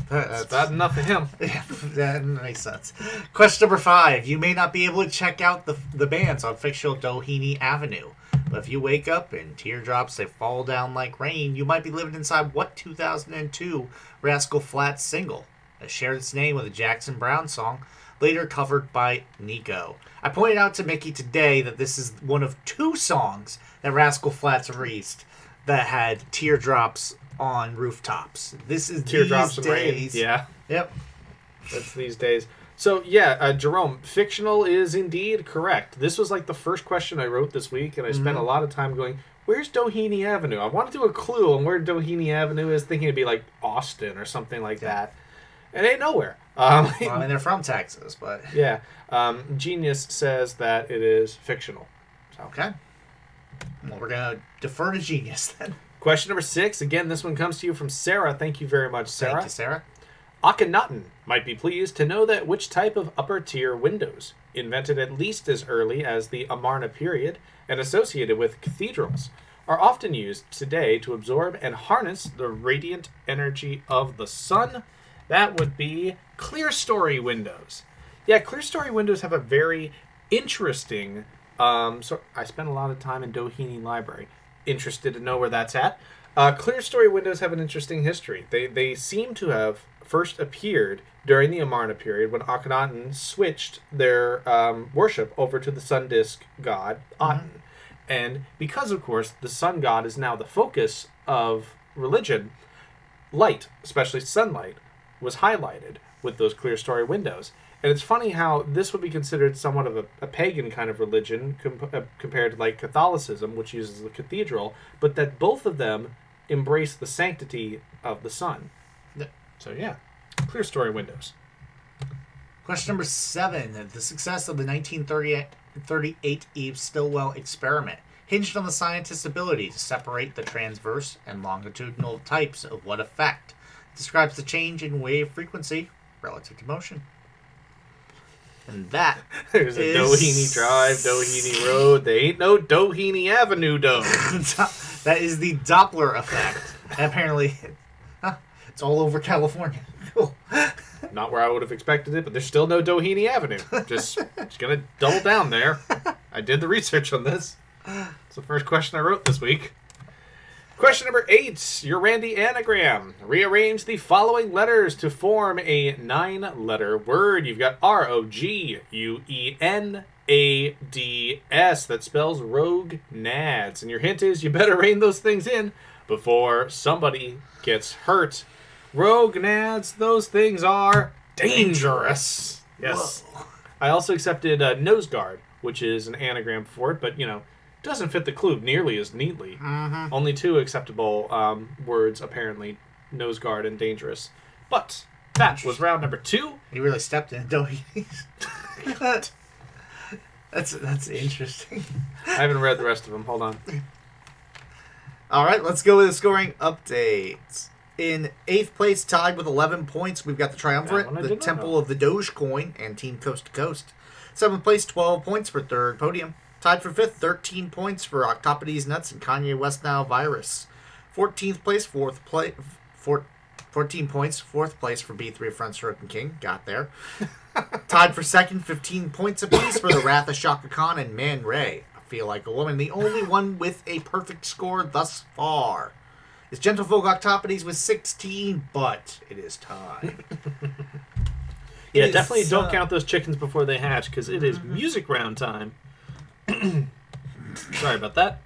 That's Bad enough for him. Yeah, that makes sense. Question number 5. You may not be able to check out the bands on fictional Doheny Avenue, but if you wake up and teardrops they fall down like rain, you might be living inside what 2002 Rascal Flatts single that shared its name with a Jackson Browne song, later covered by Nico. I pointed out to Mickey today that this is one of 2 songs that Rascal Flatts released that had teardrops on rooftops. This is Teardrops these and rain. days. Yeah, Yep. that's these days. So, yeah, Jerome, fictional is indeed correct. This was like the first question I wrote this week, and I spent a lot of time going, where's Doheny Avenue? I wanted to do a clue on where Doheny Avenue is, thinking it'd be like Austin or something like that. It ain't nowhere. Well, I mean, they're from Texas, but... Yeah. Genius says that it is fictional. So. Okay. Well, we're going to defer to Genius then. Question number 6. Again, this one comes to you from Sarah. Thank you very much, Sarah. Thank you, Sarah. Akhenaten might be pleased to know that which type of upper-tier windows, invented at least as early as the Amarna period and associated with cathedrals, are often used today to absorb and harness the radiant energy of the sun. That would be clear-story windows. Yeah, clear-story windows have a very interesting... so I spent a lot of time in Doheny Library. Interested to know where that's at. Clear-story windows have an interesting history. They seem to have first appeared during the Amarna period when Akhenaten switched their worship over to the sun disk god Aten. And because, of course, the sun god is now the focus of religion, light, especially sunlight, was highlighted with those clear-story windows. And it's funny how this would be considered somewhat of a pagan kind of religion compared to like Catholicism, which uses the cathedral, but that both of them embrace the sanctity of the sun. Yeah. So yeah, clear-story windows. Question number 7. The success of the 1938 Eve Stilwell experiment hinged on the scientist's ability to separate the transverse and longitudinal types of what effect. It describes the change in wave frequency relative to motion. And that There's a Doheny Drive, Doheny Road. There ain't no Doheny Avenue, though. That is the Doppler effect. And apparently, it's all over California. Cool. Not where I would have expected it, but there's still no Doheny Avenue. Just gonna double down there. I did the research on this. It's the first question I wrote this week. Question number 8, your Randy anagram. Rearrange the following letters to form a 9-letter word. You've got ROGUENADS. That spells rogue nads. And your hint is you better rein those things in before somebody gets hurt. Rogue nads, those things are dangerous. Yes. Whoa. I also accepted nose guard, which is an anagram for it, but, doesn't fit the clue nearly as neatly. Mm-hmm. Only 2 acceptable words, apparently, nose guard and dangerous. But that was round number 2. You really stepped in it, don't you? That's interesting. I haven't read the rest of them. Hold on. All right, let's go with the scoring updates. In 8th place, tied with 11 points, we've got the Triumvirate, the Temple of the Dogecoin, and Team Coast to Coast. 7th place, 12 points for 3rd podium. Tied for 5th, 13 points for Octopus Nuts and Kanye West Now Virus. 14th place, 14 points, 4th place for B3 Front Stroke and King. Got there. Tied for 2nd, 15 points apiece for the Wrath of Shaka Khan and Man Ray. I feel like a woman. The only one with a perfect score thus far is Gentlefolk Octopodes with 16, but it is time. Yeah, definitely don't count those chickens before they hatch, because it is music round time. Sorry about that.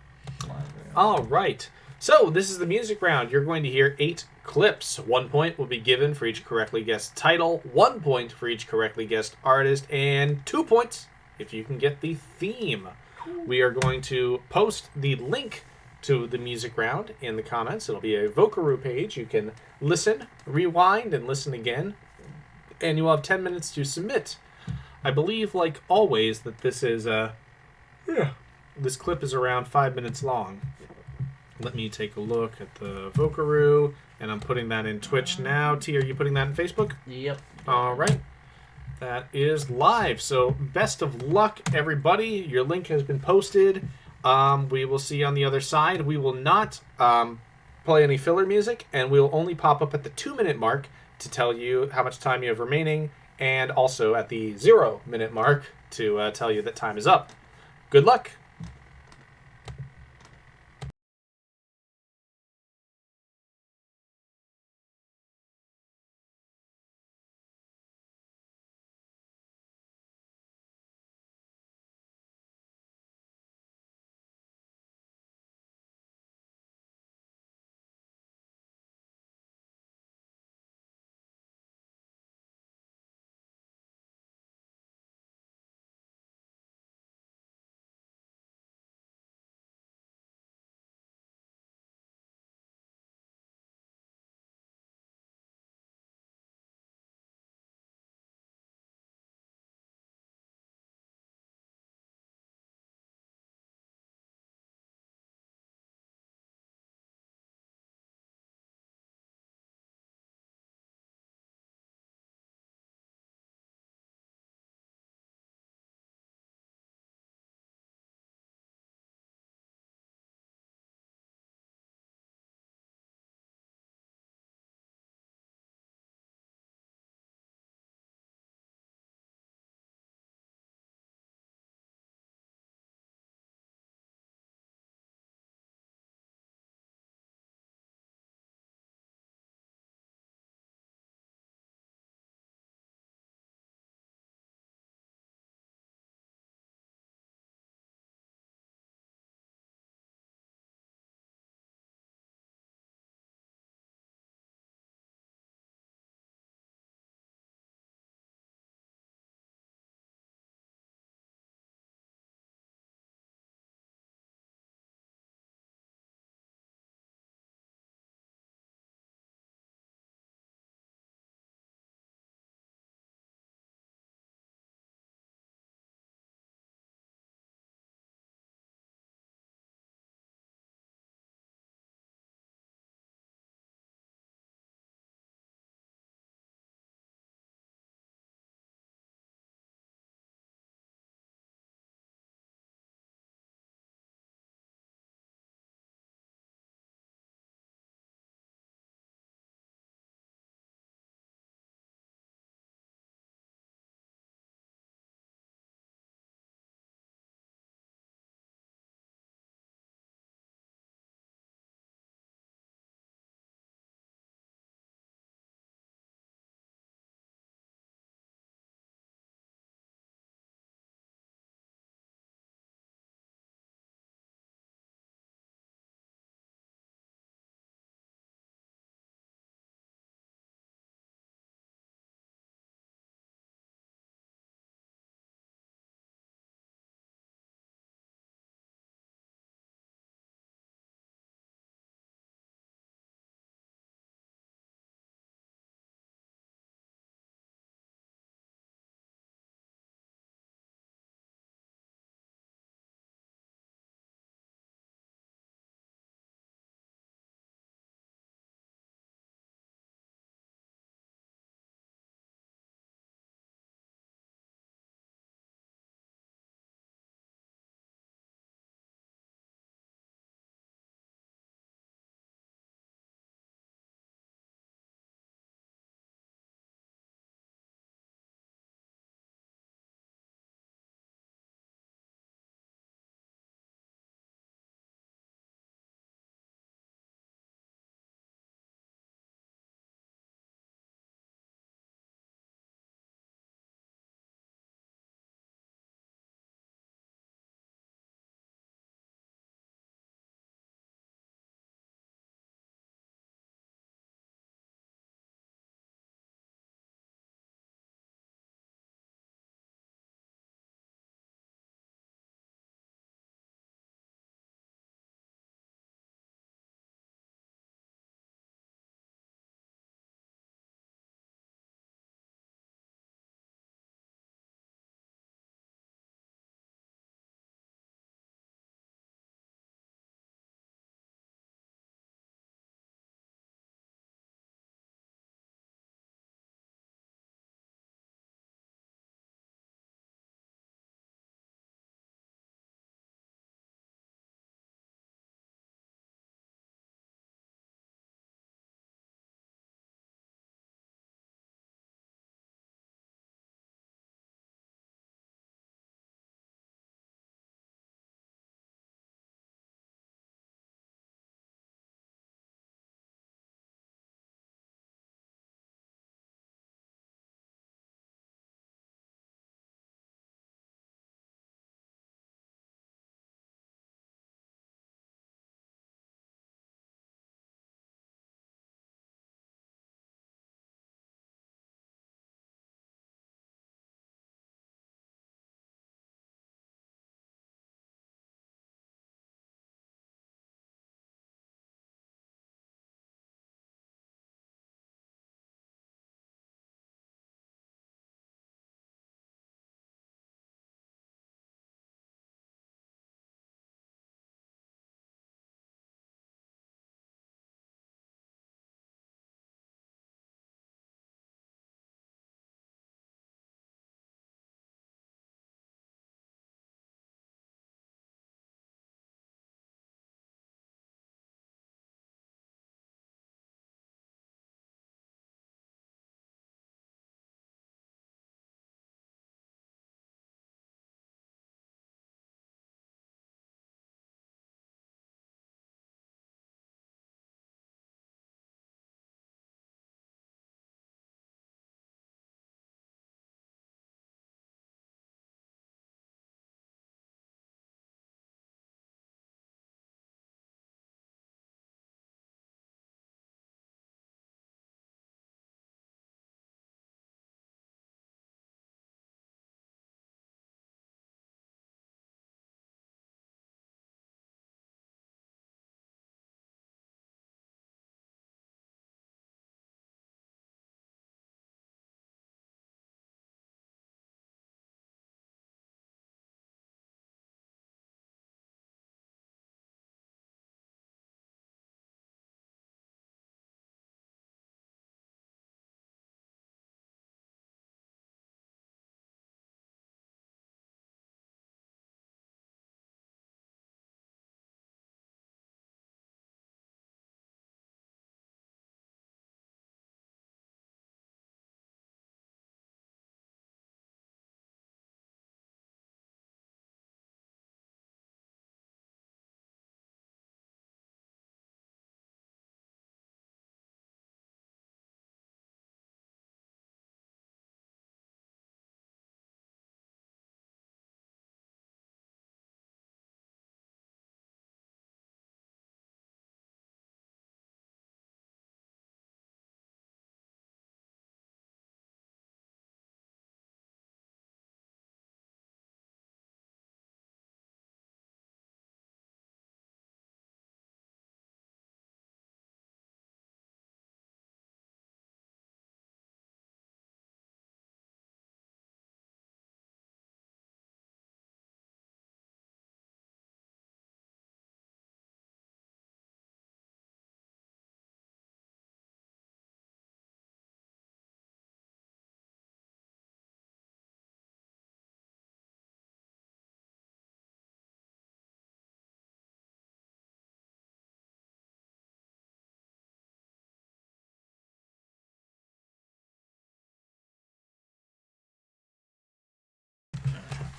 All right. So, this is the music round. You're going to hear 8 clips. 1 point will be given for each correctly guessed title, 1 point for each correctly guessed artist, and 2 points if you can get the theme. We are going to post the link to the music round in the comments. It'll be a Vocaroo page. You can listen, rewind, and listen again. And you will have 10 minutes to submit. I believe, like always, that this is this clip is around 5 minutes long. Let me take a look at the Vocaroo, and I'm putting that in Twitch now. T, are you putting that in Facebook? Yep. All right. That is live. So best of luck, everybody. Your link has been posted. We will see you on the other side. We will not play any filler music, and we will only pop up at the 2-minute mark to tell you how much time you have remaining, and also at the 0-minute mark to tell you that time is up. Good luck.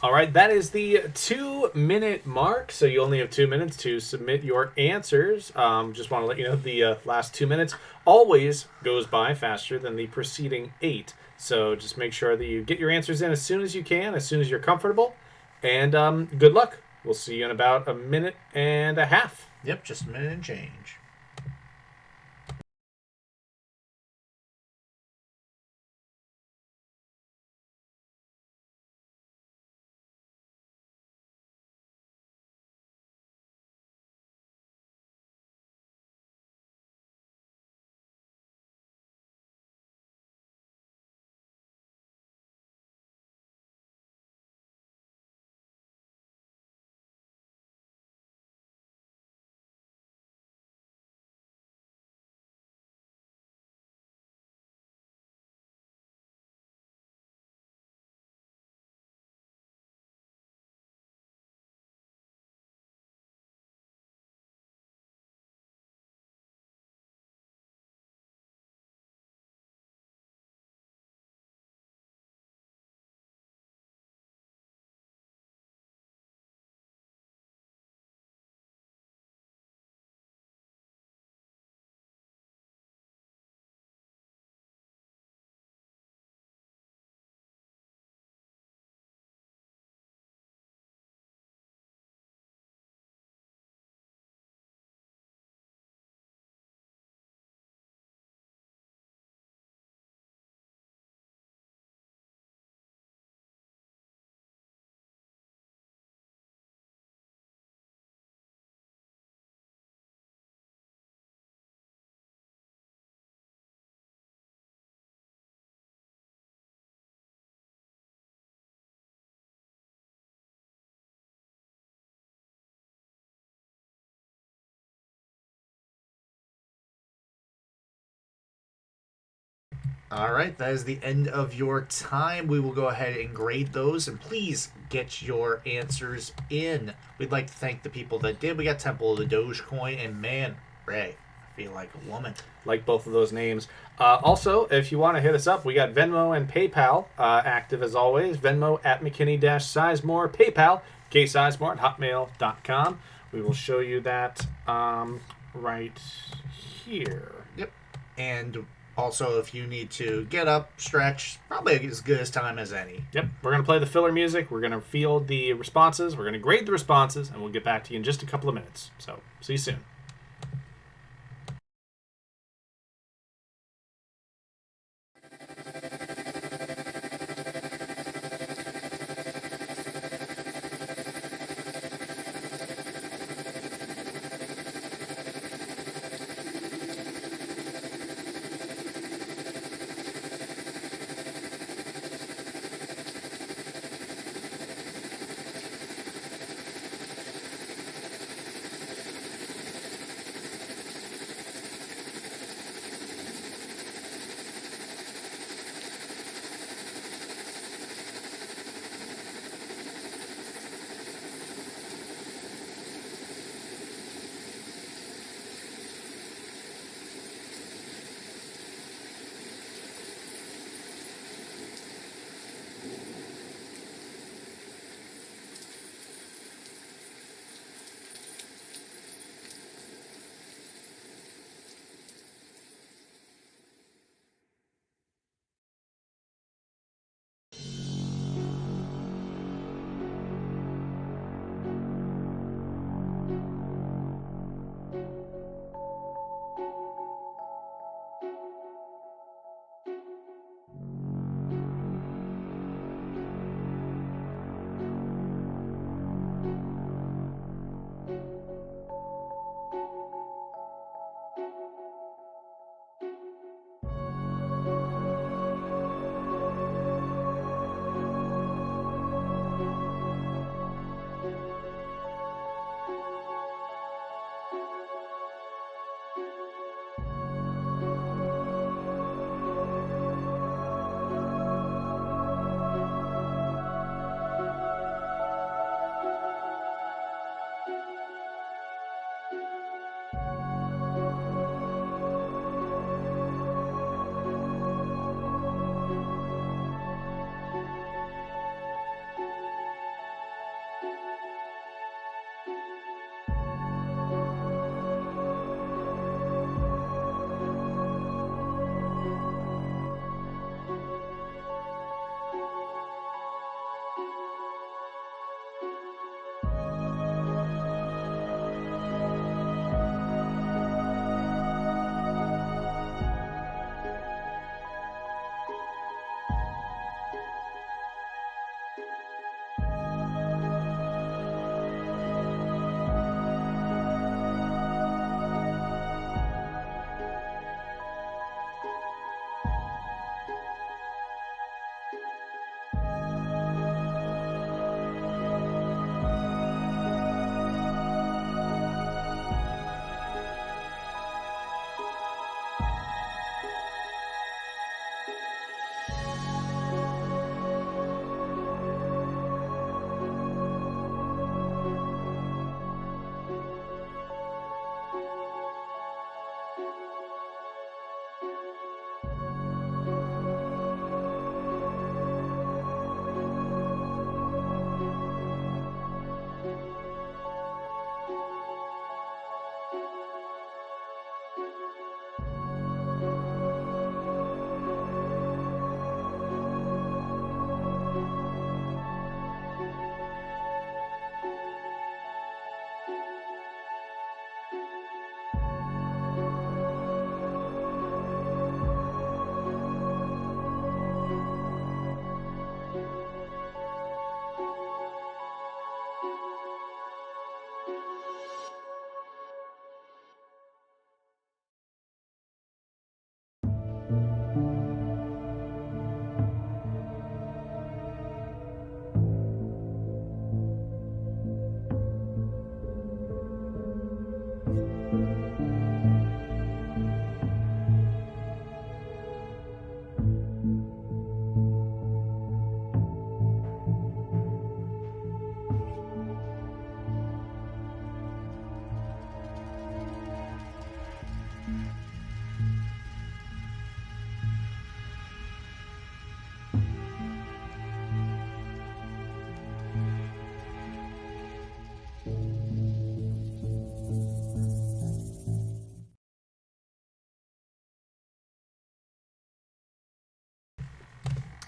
All right, that is the 2 minute mark. So you only have 2 minutes to submit your answers. Just want to let you know the last 2 minutes always goes by faster than the preceding 8. So just make sure that you get your answers in as soon as you can, as soon as you're comfortable. And good luck. We'll see you in about a minute and a half. Yep, just a minute and change. All right, that is the end of your time. We will go ahead and grade those, and please get your answers in. We'd like to thank the people that did. We got Temple of the Dogecoin, and man, Ray, I feel like a woman. Like both of those names. Also, if you want to hit us up, we got Venmo and PayPal active as always. Venmo at McKinney-Sizemore. PayPal, ksizemore at hotmail.com. We will show you that right here. Yep. And also, if you need to get up, stretch, probably as good as time as any. Yep. We're going to play the filler music. We're going to field the responses. We're going to grade the responses, and we'll get back to you in just a couple of minutes. So, see you soon.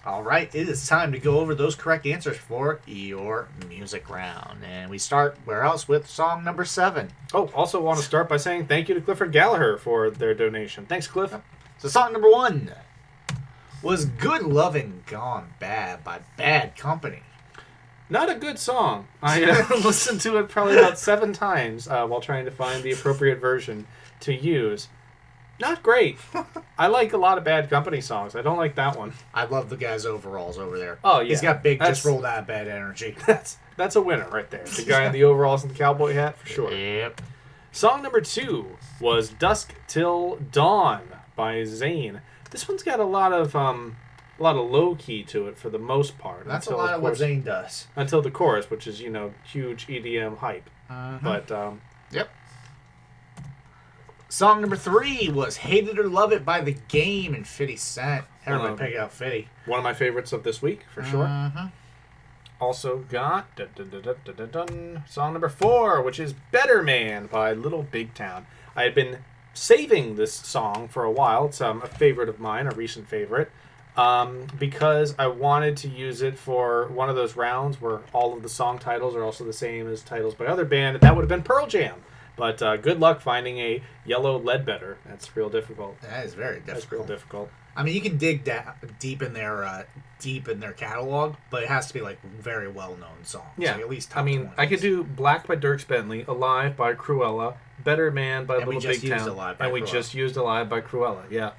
All right, it is time to go over those correct answers for your music round. And we start where else with song number 7. Oh, also want to start by saying thank you to Clifford Gallagher for their donation. Thanks, Cliff. So song number 1 was Good Lovin' Gone Bad by Bad Company. Not a good song. I listened to it probably about 7 times while trying to find the appropriate version to use. Not great. I like a lot of Bad Company songs. I don't like that one. I love the guy's overalls over there. Oh, yeah. He's got big, just rolled out of bed energy. That's a winner right there. The guy in the overalls and the cowboy hat, for sure. Yep. Song number 2 was Dusk Till Dawn by Zayn. This one's got a lot of low key to it for the most part. That's a lot of what Zayn does. Until the chorus, which is, huge EDM hype. But, Yep. Song number 3 was Hate It or Love It by The Game and 50 Cent. Everybody pick out 50. One of my favorites of this week, for sure. Uh-huh. Also got song number 4, which is Better Man by Little Big Town. I had been saving this song for a while. It's a favorite of mine, a recent favorite, because I wanted to use it for one of those rounds where all of the song titles are also the same as titles by other band, and that would have been Pearl Jam. But good luck finding a Yellow Ledbetter. That's real difficult. That is very difficult. That's real difficult. I mean, you can dig deep in their catalog, but it has to be like very well known songs. Yeah, like at least. I mean, 20s. I could do Black by Dierks Bentley, Alive by Cruella, Better Man by Little Big Town, and we just used Alive by Cruella. Yeah.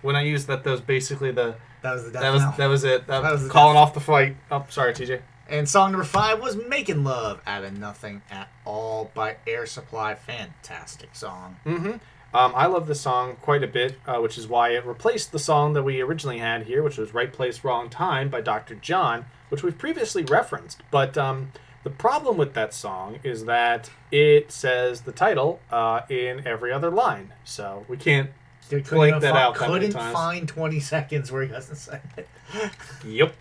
When I used that was basically that was it. That was calling off the fight. Oh, sorry, TJ. And song number 5 was Making Love Out of Nothing at All by Air Supply. Fantastic song. I love this song quite a bit, which is why it replaced the song that we originally had here, which was Right Place, Wrong Time by Dr. John, which we've previously referenced. But the problem with that song is that it says the title in every other line. So we can't blank that out. Couldn't find 20 seconds where he doesn't say it. Yep.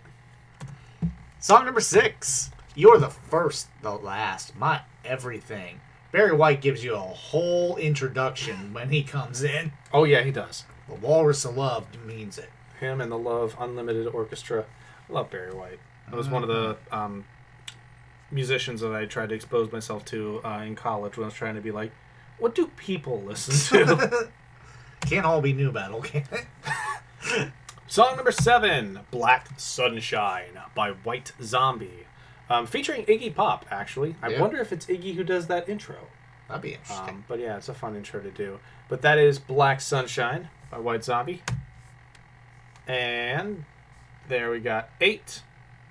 Song number 6, You're the First, the Last, My Everything. Barry White gives you a whole introduction when he comes in. Oh, yeah, he does. The Walrus of Love means it. Him and the Love Unlimited Orchestra. I love Barry White. That was one of the musicians that I tried to expose myself to in college when I was trying to be like, what do people listen to? Can't all be new metal, can it? Song number 7, Black Sunshine by White Zombie. Featuring Iggy Pop, actually. I wonder if it's Iggy who does that intro. That'd be interesting. But yeah, it's a fun intro to do. But that is Black Sunshine by White Zombie. And there we got 8.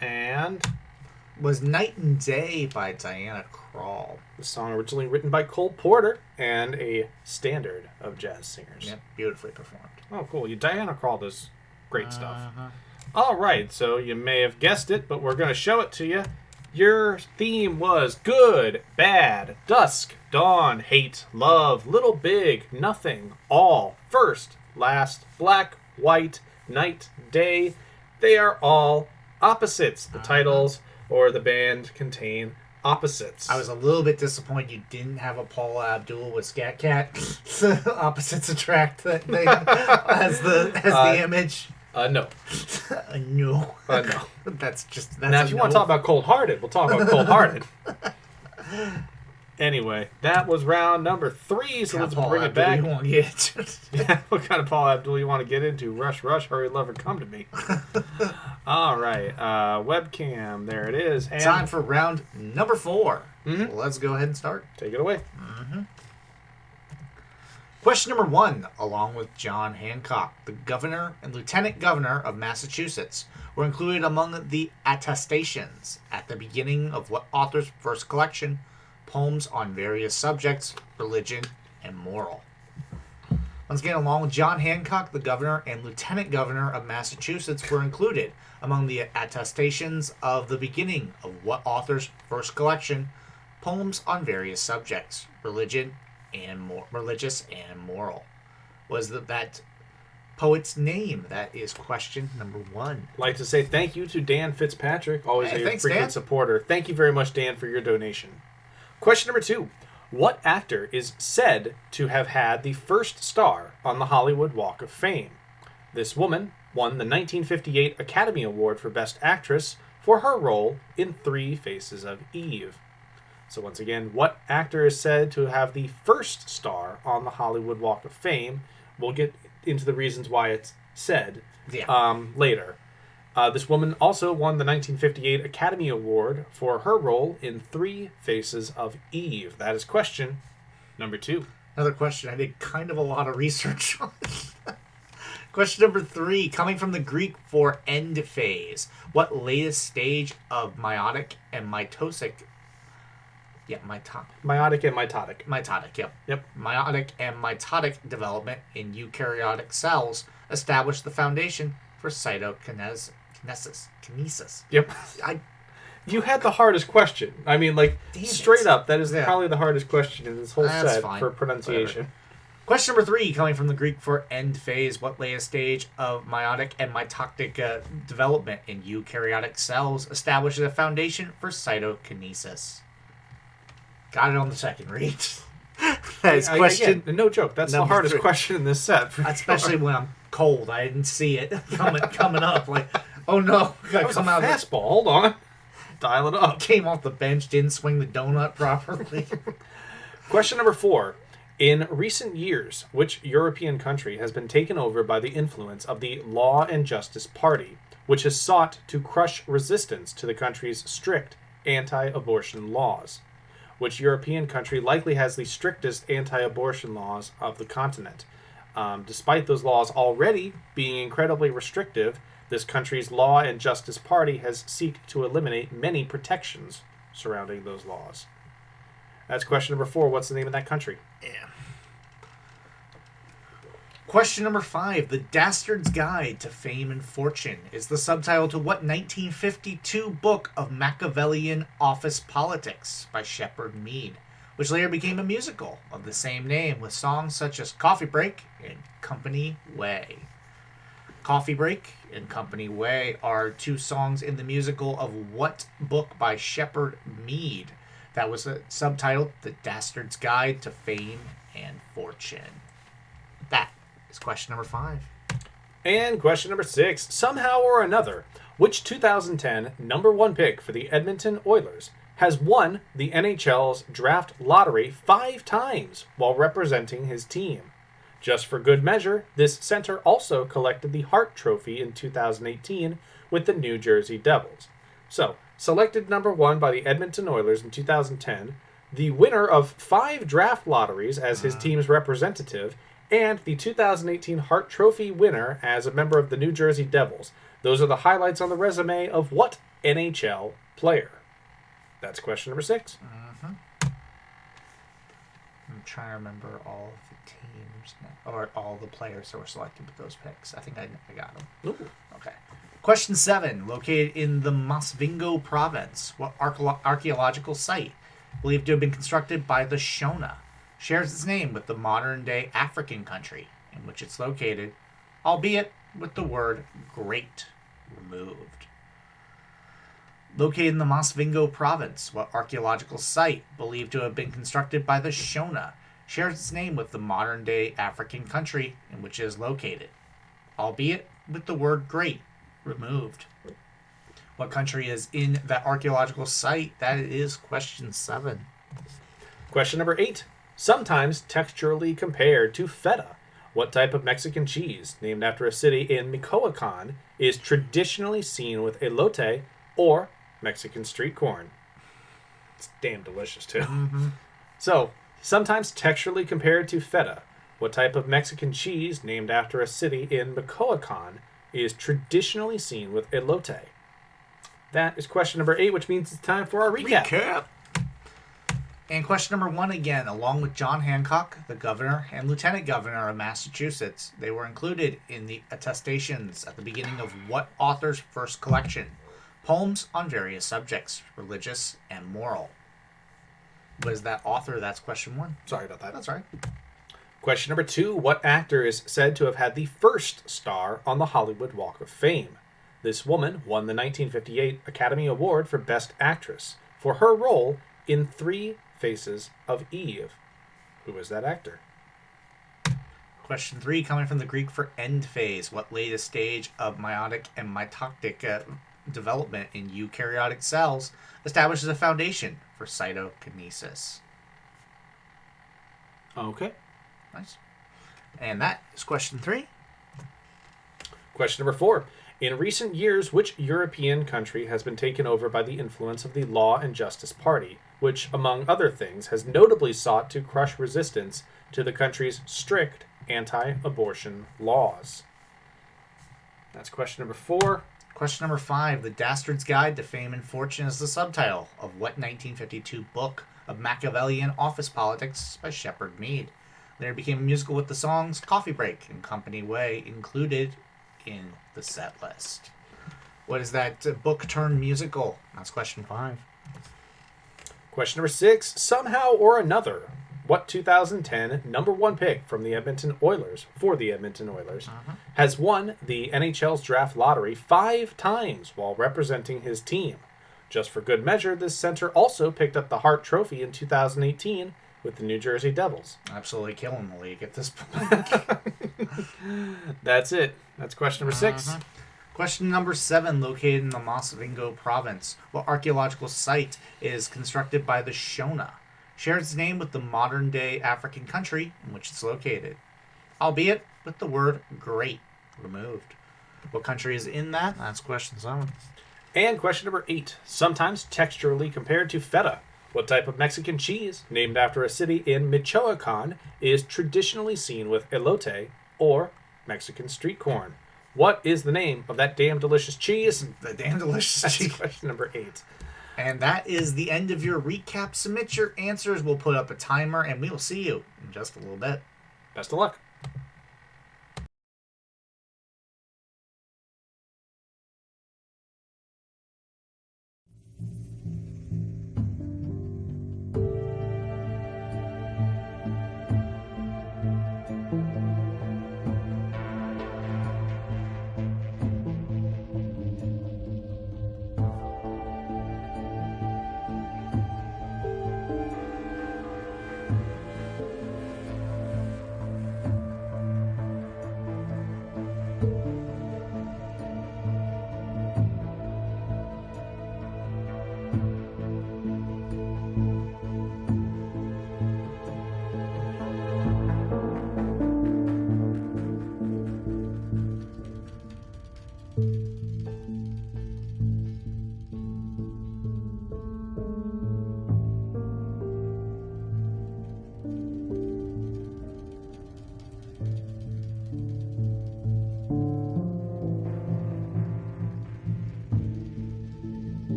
And was Night and Day by Diana Krall. The song originally written by Cole Porter and a standard of jazz singers. Yep, beautifully performed. Oh, cool. Diana Krall does great stuff. All right, so you may have guessed it, but we're going to show it to you. Your theme was good, bad, dusk, dawn, hate, love, little, big, nothing, all, first, last, black, white, night, day. They are all opposites. The titles or the band contain opposites. I was a little bit disappointed you didn't have a Paula Abdul with Scat Cat. Opposites attract that thing as the image. No. No. No. That's now, if you want to talk about Cold Hearted, we'll talk about Cold Hearted. Anyway, that was round number 3, so let's bring it back. Yeah, what kind of Paul Abdul you want to get into? Rush, rush, hurry, lover, come to me. All right, webcam, there it is. And time for round number 4. Well, let's go ahead and start. Take it away. Question number 1, along with John Hancock, the governor and lieutenant governor of Massachusetts, were included among the attestations at the beginning of what author's first collection, Poems on Various Subjects, Religion, and Moral. Once again, along with John Hancock, the governor and lieutenant governor of Massachusetts were included among the attestations of the beginning of what author's first collection, Poems on Various Subjects, Religion, and Religious and Moral. Was that poet's name? That is question number 1. I'd like to say thank you to Dan Fitzpatrick, always a frequent Dan. supporter. Thank you very much, Dan, for your donation. Question number 2. What actor is said to have had the first star on the Hollywood Walk of Fame? This woman won the 1958 Academy Award for Best Actress for her role in Three Faces of Eve. So once again, what actor is said to have the first star on the Hollywood Walk of Fame? We'll get into the reasons why it's said later. This woman also won the 1958 Academy Award for her role in Three Faces of Eve. That is question number 2. Another question. I did kind of a lot of research on it. Question number 3. Coming from the Greek for end phase, what latest stage of meiotic and mitosic... Meiotic and mitotic. Mitotic, yep. Yep. Meiotic and mitotic development in eukaryotic cells established the foundation for cytokinesis. Yep. You had the hardest question. I mean, like, straight up, that is probably the hardest question in this whole set for pronunciation. Whatever. Question number 3, coming from the Greek for end phase, what latest stage of meiotic and mitotic development in eukaryotic cells establishes a foundation for cytokinesis? Got it on the second read. That's question. Again, no joke. That's the hardest question in this set. Especially when I'm cold. I didn't see it coming up. Like, oh no, that was a fastball. Hold on. Dial it up. Came off the bench, didn't swing the donut properly. Question number 4. In recent years, which European country has been taken over by the influence of the Law and Justice Party, which has sought to crush resistance to the country's strict anti-abortion laws? Which European country likely has the strictest anti-abortion laws of the continent? Despite those laws already being incredibly restrictive, this country's Law and Justice Party has sought to eliminate many protections surrounding those laws. That's question number 4. What's the name of that country? Yeah. Question number 5. The Dastard's Guide to Fame and Fortune is the subtitle to what 1952 book of Machiavellian office politics by Shepard Mead, which later became a musical of the same name with songs such as Coffee Break and Company Way. Coffee Break and Company Way are 2 songs in the musical of what book by Shepard Mead? That was subtitled The Dastard's Guide to Fame and Fortune. That is question number 5. And question number 6. Somehow or another, which 2010 number 1 pick for the Edmonton Oilers has won the NHL's draft lottery 5 times while representing his team? Just for good measure, this center also collected the Hart Trophy in 2018 with the New Jersey Devils. So, selected number 1 by the Edmonton Oilers in 2010, the winner of 5 draft lotteries as his team's representative, and the 2018 Hart Trophy winner as a member of the New Jersey Devils. Those are the highlights on the resume of what NHL player? That's question number 6. I'm trying to remember all of the teams now, or all the players that were selected with those picks. I think I got them. Ooh. Okay. Question 7. Located in the Masvingo province, what archaeological site, believed to have been constructed by the Shona, shares its name with the modern-day African country in which it's located, albeit with the word great removed? Located in the Masvingo province, what archaeological site, believed to have been constructed by the Shona, shares its name with the modern-day African country in which it is located, albeit with the word great removed? What country is in that archaeological site? That is question 7. Question number 8. Sometimes texturally compared to feta, what type of Mexican cheese, named after a city in Michoacan, is traditionally seen with elote or Mexican street corn? It's damn delicious, too. So, sometimes texturally compared to feta, what type of Mexican cheese, named after a city in Michoacan, is traditionally seen with elote? That is question number 8, which means it's time for our recap. And question number 1 again, along with John Hancock, the governor and lieutenant governor of Massachusetts, they were included in the attestations at the beginning of what author's first collection? Poems on various subjects, religious and moral. Was that author? That's question 1. Sorry about that. That's all right. Question number 2. What actor is said to have had the first star on the Hollywood Walk of Fame? This woman won the 1958 Academy Award for Best Actress for her role in Three Faces of Eve. Who is that actor? Question 3, coming from the Greek for end phase. What latest stage of meiotic and mitotic development in eukaryotic cells establishes a foundation for cytokinesis? Okay. Nice. And that is question 3. Question number 4. In recent years, which European country has been taken over by the influence of the Law and Justice Party, which, among other things, has notably sought to crush resistance to the country's strict anti-abortion laws? That's question number 4. Question number 5. The Dastard's Guide to Fame and Fortune is the subtitle of what 1952 book of Machiavellian office politics by Shepard Mead? Later became a musical with the songs Coffee Break and Company Way included in the set list. What is that book turned musical? That's question 5. Question number 6. Somehow or another, what 2010 number 1 pick from the Edmonton Oilers, for the Edmonton Oilers, has won the NHL's draft lottery 5 times while representing his team? Just for good measure, this center also picked up the Hart Trophy in 2018 with the New Jersey Devils. Absolutely killing the league at this point. That's it. That's question number 6. Question number 7, located in the Masvingo province. What archaeological site is constructed by the Shona? Shares its name with the modern-day African country in which it's located, albeit with the word great removed. What country is in that? That's question 7. And question number 8. Sometimes texturally compared to feta, what type of Mexican cheese, named after a city in Michoacan, is traditionally seen with elote, or Mexican street corn? What is the name of that damn delicious cheese? The damn delicious That's cheese. question number 8. And that is the end of your recap. Submit your answers. We'll put up a timer, and we will see you in just a little bit. Best of luck.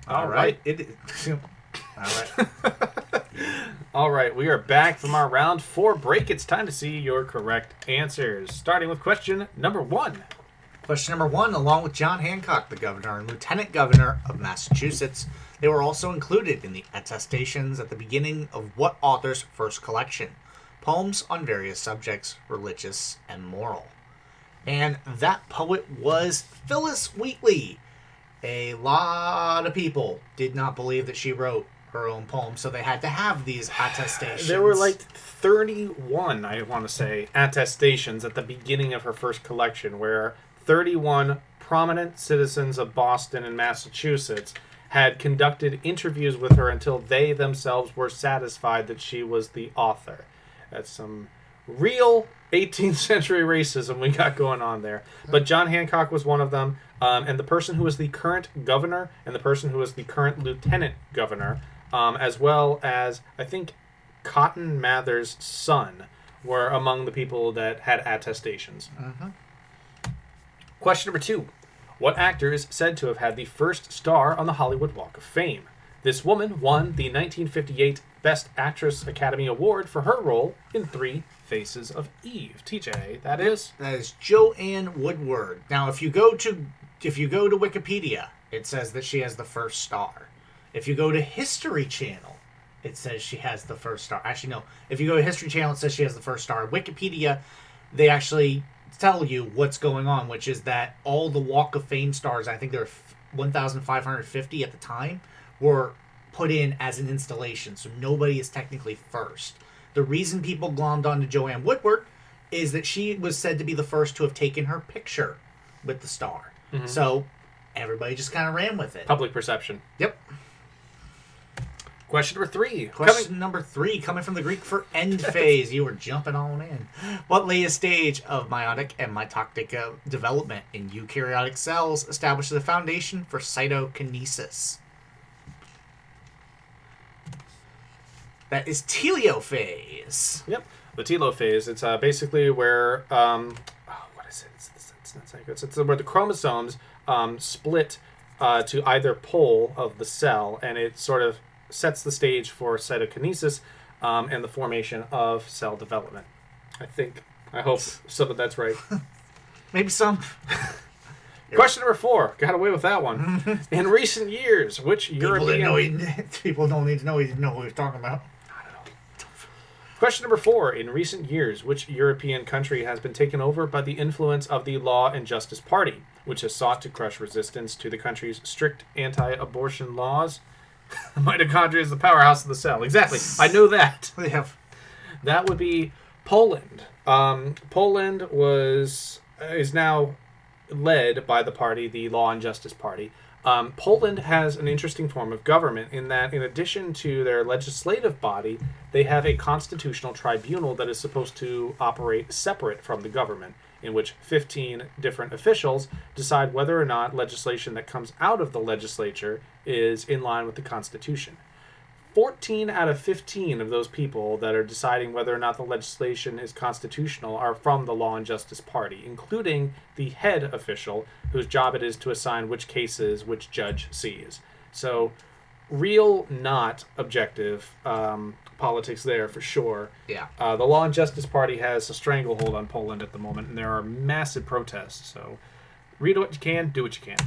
All right. All right. All right, we are back from our round 4 break. It's time to see your correct answers. Starting with question number 1. Question number 1, along with John Hancock, the governor and lieutenant governor of Massachusetts, they were also included in the attestations at the beginning of what author's first collection? Poems on various subjects, religious and moral. And that poet was Phyllis Wheatley. A lot of people did not believe that she wrote her own poem, so they had to have these attestations. There were like 31, I want to say, attestations at the beginning of her first collection, where 31 prominent citizens of Boston and Massachusetts had conducted interviews with her until they themselves were satisfied that she was the author. That's some real 18th century racism we got going on there. But John Hancock was one of them, and the person who was the current governor and the person who was the current lieutenant governor, as well as, I think, Cotton Mather's son, were among the people that had attestations. Mm-hmm. Question number 2. What actor is said to have had the first star on the Hollywood Walk of Fame? This woman won the 1958 Best Actress Academy Award for her role in 3 Faces of Eve. TJ, that is Joanne Woodward. Now, if you go to Wikipedia, it says that she has the first star. If you go to History Channel, it says she has the first star. Actually, no. If you go to History Channel, it says she has the first star. Wikipedia, they actually tell you what's going on, which is that all the Walk of Fame stars, I think there were 1,550 at the time, were put in as an installation, so nobody is technically first. The reason people glommed onto Joanne Woodward is that she was said to be the first to have taken her picture with the star. Mm-hmm. So everybody just kind of ran with it. public perception. Yep. Question number 3. Number 3, coming from the Greek for end phase. You were jumping on in. What latest stage of meiotic and mitotic development in eukaryotic cells establishes the foundation for cytokinesis? That is telophase. Yep, the telophase. It's basically where what is it? It's not saying good. It's where the chromosomes split to either pole of the cell, and it sort of sets the stage for cytokinesis and the formation of cell development. I hope some of that's right. Maybe some. Question number 4. Got away with that one. In recent years, which European... People don't need to know he didn't know what he was talking about. Question number 4. In recent years, which European country has been taken over by the influence of the Law and Justice Party, which has sought to crush resistance to the country's strict anti-abortion laws? Mitochondria is the powerhouse of the cell. Exactly. I know that. That would be Poland. Poland is now led by the party, the Law and Justice Party. Poland has an interesting form of government in that, in addition to their legislative body, they have a constitutional tribunal that is supposed to operate separate from the government, in which 15 different officials decide whether or not legislation that comes out of the legislature is in line with the Constitution. 14 out of 15 of those people that are deciding whether or not the legislation is constitutional are from the Law and Justice Party, including the head official, whose job it is to assign which cases which judge sees. So, real, not objective politics there for sure. Yeah. The Law and Justice Party has a stranglehold on Poland at the moment, and there are massive protests. So, read what you can, do what you can.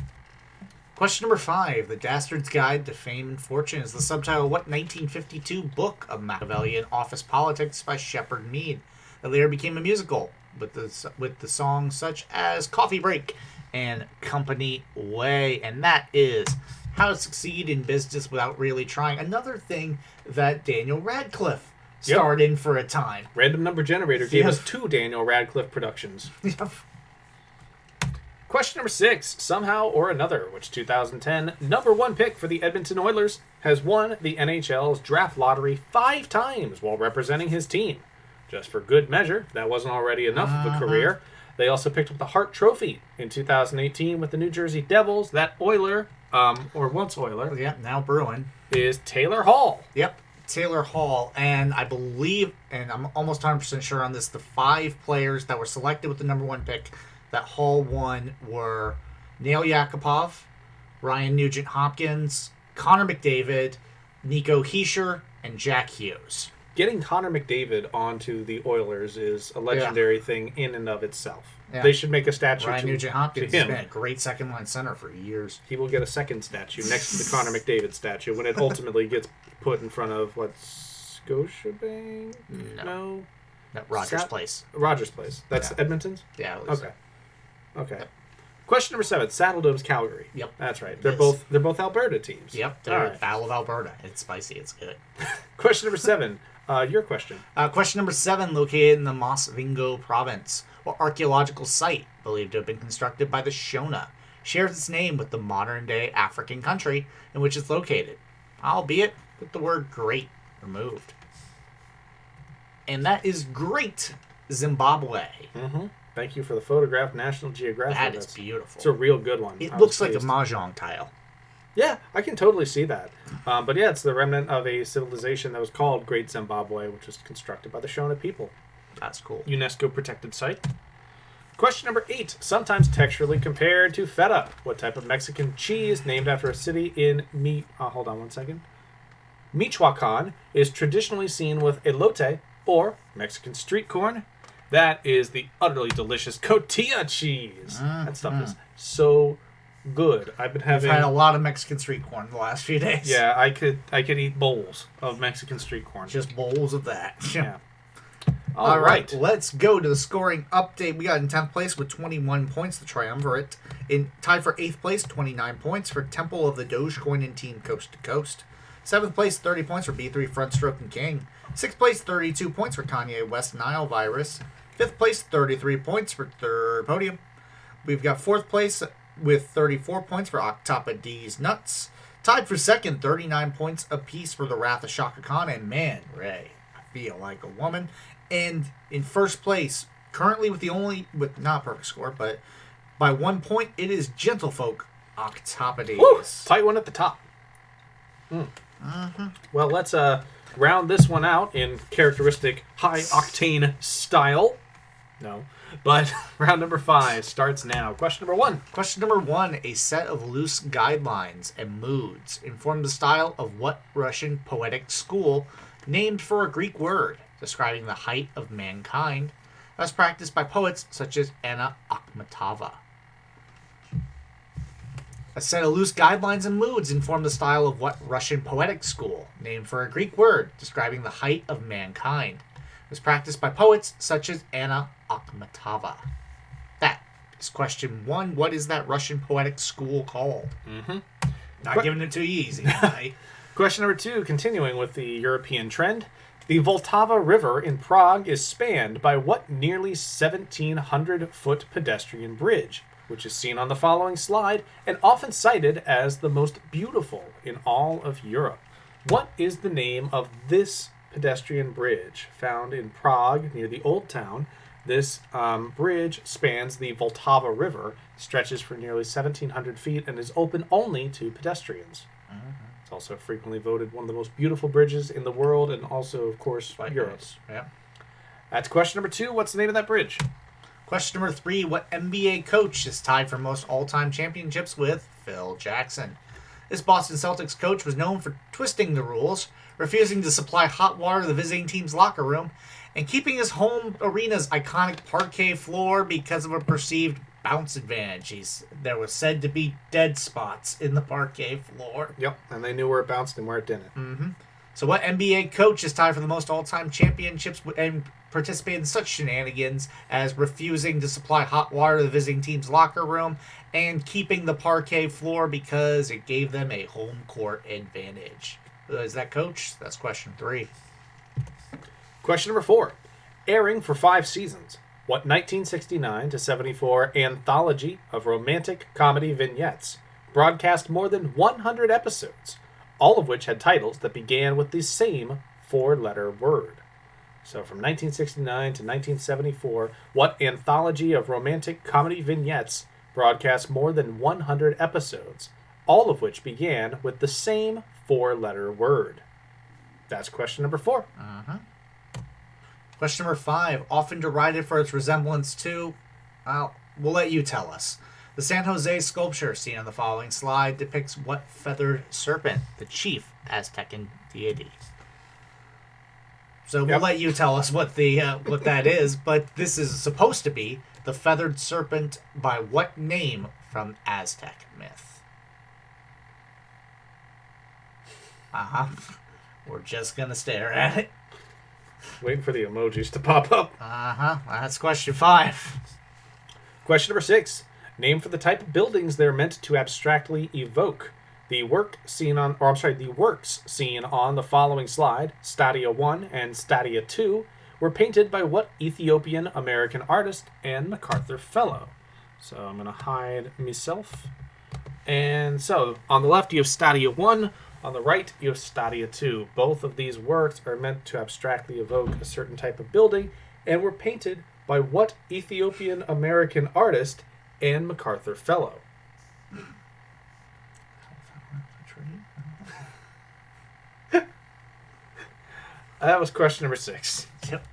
Question number 5. The Dastard's Guide to Fame and Fortune is the subtitle of what 1952 book of Machiavellian office politics by Shepard Mead that later became a musical with the songs such as Coffee Break and Company Way. And that is How to Succeed in Business Without Really Trying. Another thing that Daniel Radcliffe starred in for a time. Random Number Generator gave us 2 Daniel Radcliffe productions. Yep. Question number 6. Somehow or another, which 2010 number 1 pick for the Edmonton Oilers has won the NHL's draft lottery 5 times while representing his team. Just for good measure, that wasn't already enough of a career. They also picked up the Hart Trophy in 2018 with the New Jersey Devils. That Oiler, or once Oiler, Now Bruin, is Taylor Hall. Yep, Taylor Hall. And I believe, and I'm almost 100% sure on this, the 5 players that were selected with the number 1 pick that Hall won were Nail Yakupov, Ryan Nugent-Hopkins, Connor McDavid, Nico Hischier, and Jack Hughes. Getting Connor McDavid onto the Oilers is a legendary thing in and of itself. Yeah. They should make a statue Ryan Nugent-Hopkins to has him. been a great second-line center for years. He will get a second statue next to the Connor McDavid statue when it ultimately gets put in front of, what, Scotiabank? No. Rogers Place. Rogers Place. That's Edmonton's? Yeah, it was. Okay. Yep. Question number 7. Saddle Dome's Calgary. Yep. That's right. They're both Alberta teams. Yep. They're Battle of Alberta. It's spicy. It's good. Question number 7. Your question. Question number 7. Located in the Masvingo province, what archaeological site, believed to have been constructed by the Shona, shares its name with the modern-day African country in which it's located, albeit with the word great removed. And that is Great Zimbabwe. Mm-hmm. Thank you for the photograph, National Geographic. That is beautiful. It's a real good one. It looks like a mahjong tile. Yeah, I can totally see that. But yeah, it's the remnant of a civilization that was called Great Zimbabwe, which was constructed by the Shona people. That's cool. UNESCO protected site. Question number 8. Sometimes texturally compared to feta. What type of Mexican cheese named after a city in hold on one second. Michoacan is traditionally seen with elote, or Mexican street corn. That is the utterly delicious cotija cheese. That stuff is so good. I've had a lot of Mexican street corn the last few days. Yeah, I could eat bowls of Mexican street corn. Just bowls of that. Yeah. All right, let's go to the scoring update. We got in 10th place with 21 points, the Triumvirate. In tied for 8th place, 29 points for Temple of the Dogecoin and Team Coast to Coast. 7th place, 30 points for B3 Frontstroke and King. 6th place, 32 points for Kanye West Nile Virus. 5th place, 33 points for Third Podium. We've got 4th place with 34 points for Octopus D's Nuts. Tied for 2nd, 39 points apiece for the Wrath of Shaka Khan and Man Ray. I feel like a woman. And in first place, currently with not perfect score, but by 1 point, it is Gentlefolk Octopodes. Woo! Tight one at the top. Well, let's round this one out in characteristic high-octane style. No. But round number 5 starts now. Question number 1. Question number 1. A set of loose guidelines and moods inform the style of what Russian poetic school named for a Greek word describing the height of mankind as practiced by poets such as Anna Akhmatova. A set of loose guidelines and moods inform the style of what Russian poetic school named for a Greek word describing the height of mankind was practiced by poets such as Anna Akhmatova. That is question 1. What is that Russian poetic school called? Not giving it too easy. Right? Question number 2, continuing with the European trend. The Vltava River in Prague is spanned by what nearly 1,700-foot pedestrian bridge? which is seen on the following slide and often cited as the most beautiful in all of Europe. What is the name of this pedestrian bridge found in Prague near the Old Town? This bridge spans the Vltava River, stretches for nearly 1,700 feet, and is open only to pedestrians. It's also frequently voted one of the most beautiful bridges in the world, and also, of course, Europe. Yeah. That's question number 2. What's the name of that bridge? Question number 3. What NBA coach is tied for most all-time championships with Phil Jackson? This Boston Celtics coach was known for twisting the rules, refusing to supply hot water to the visiting team's locker room, and keeping his home arena's iconic parquet floor because of a perceived bounce advantage. There was said to be dead spots in the parquet floor. Yep, and they knew where it bounced and where it didn't. So what NBA coach is tied for the most all-time championships and participated in such shenanigans as refusing to supply hot water to the visiting team's locker room and keeping the parquet floor because it gave them a home court advantage? Is that coach? That's question 3. Question number 4. Airing for 5 seasons, what 1969 to 74 anthology of romantic comedy vignettes broadcast more than 100 episodes, all of which had titles that began with the same 4-letter word? So from 1969 to 1974, what anthology of romantic comedy vignettes broadcast more than 100 episodes, all of which began with the same 4-letter word? That's question number 4. Question number 5, often derided for its resemblance to, well, we'll let you tell us. The San Jose sculpture seen on the following slide depicts what feathered serpent, the chief Aztecan deity? So we'll let you tell us what that is, but this is supposed to be the feathered serpent by what name from Aztec myth? We're just going to stare at it. Waiting for the emojis to pop up. That's question 5. Question number 6. Name for the type of buildings they're meant to abstractly evoke. The works seen on the following slide, Stadia 1 and Stadia 2, were painted by what Ethiopian American artist and MacArthur Fellow? So I'm going to hide myself. And so on the left you have Stadia 1, on the right you have Stadia 2. Both of these works are meant to abstractly evoke a certain type of building and were painted by what Ethiopian American artist and MacArthur Fellow? That was question number 6. Yep.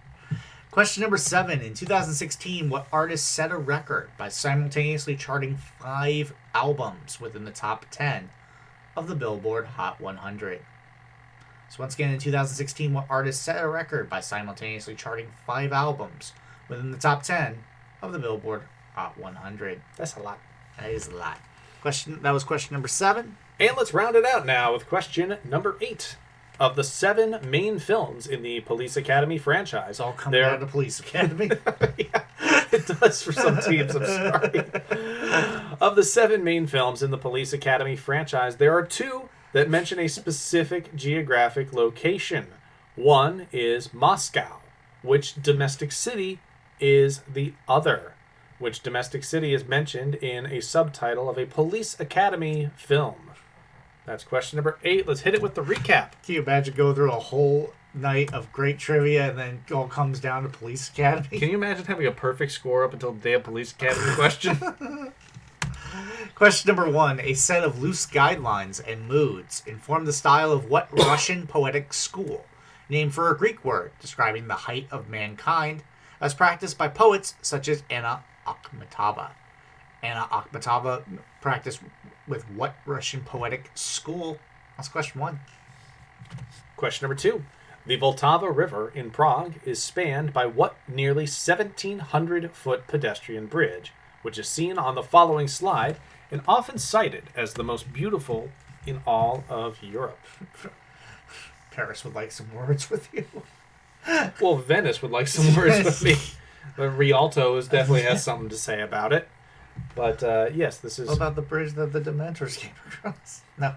Question number 7. In 2016, what artist set a record by simultaneously charting 5 albums within the top 10 of the Billboard Hot 100? So once again, in 2016, what artist set a record by simultaneously charting 5 albums within the top 10 of the Billboard Hot 100? That's a lot. That is a lot. That was question number 7. And let's round it out now with question number 8. Of the 7 main films in the Police Academy franchise, It's all coming out of the Police Academy. Yeah, it does for some teams, I'm sorry. Of the 7 main films in the Police Academy franchise, there are 2 that mention a specific geographic location. One is Moscow. Which domestic city is the other? Which domestic city is mentioned in a subtitle of a Police Academy film? That's question number 8. Let's hit it with the recap. Can you imagine going through a whole night of great trivia and then it all comes down to Police Academy? Can you imagine having a perfect score up until the day of Police Academy question? Question number 1. A set of loose guidelines and moods inform the style of what Russian poetic school? Named for a Greek word describing the height of mankind, as practiced by poets such as Anna Akhmatova. Anna Akhmatova practiced with what Russian poetic school? That's question 1. Question number 2. The Vltava River in Prague is spanned by what nearly 1,700-foot pedestrian bridge, which is seen on the following slide and often cited as the most beautiful in all of Europe? Paris would like some words with you. Well, Venice would like some words with me. But Rialto definitely has something to say about it. But yes, this is... What about the bridge that the Dementors came across? No.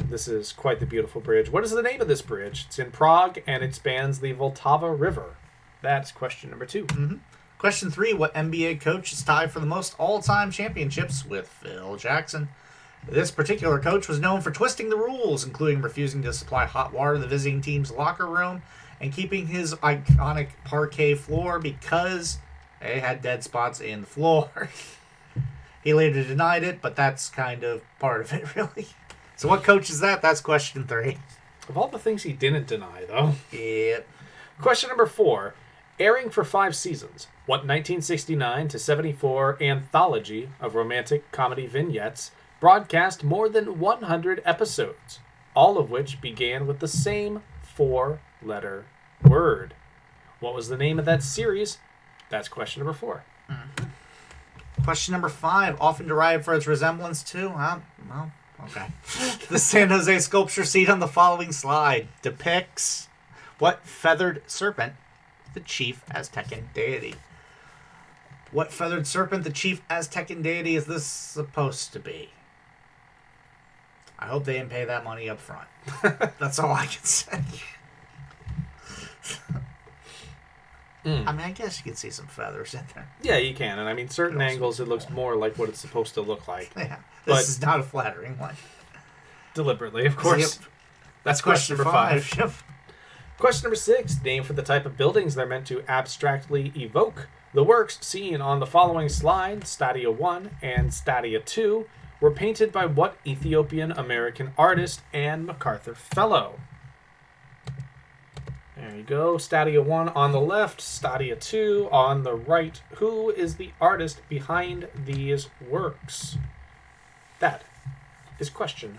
This is quite the beautiful bridge. What is the name of this bridge? It's in Prague, and it spans the Vltava River. That's question number 2. Question 3. What NBA coach is tied for the most all-time championships with Phil Jackson? This particular coach was known for twisting the rules, including refusing to supply hot water to the visiting team's locker room and keeping his iconic parquet floor because it had dead spots in the floor. He later denied it, but that's kind of part of it, really. So what coach is that? That's question 3. Of all the things he didn't deny, though. Yep. Question number 4. Airing for 5 seasons, what 1969 to 74 anthology of romantic comedy vignettes broadcast more than 100 episodes, all of which began with the same 4-letter word? What was the name of that series? That's question number 4. Question number 5, often derived for its resemblance to, well, okay. The San Jose sculpture seen on the following slide depicts what feathered serpent the chief Aztecan deity? What feathered serpent the chief Aztecan deity is this supposed to be? I hope they didn't pay that money up front. That's all I can say. I mean, I guess you can see some feathers in there. Yeah, you can. And I mean, certain angles, it looks more like what it's supposed to look like. Yeah. But This is not a flattering one. deliberately, of course. Yep. That's question number 5. Yep. Question number 6. Name for the type of buildings they're meant to abstractly evoke. The works seen on the following slide, Stadia 1 and Stadia 2, were painted by what Ethiopian-American artist and MacArthur Fellow? There you go. Stadia 1 on the left, Stadia 2 on the right. Who is the artist behind these works? That is question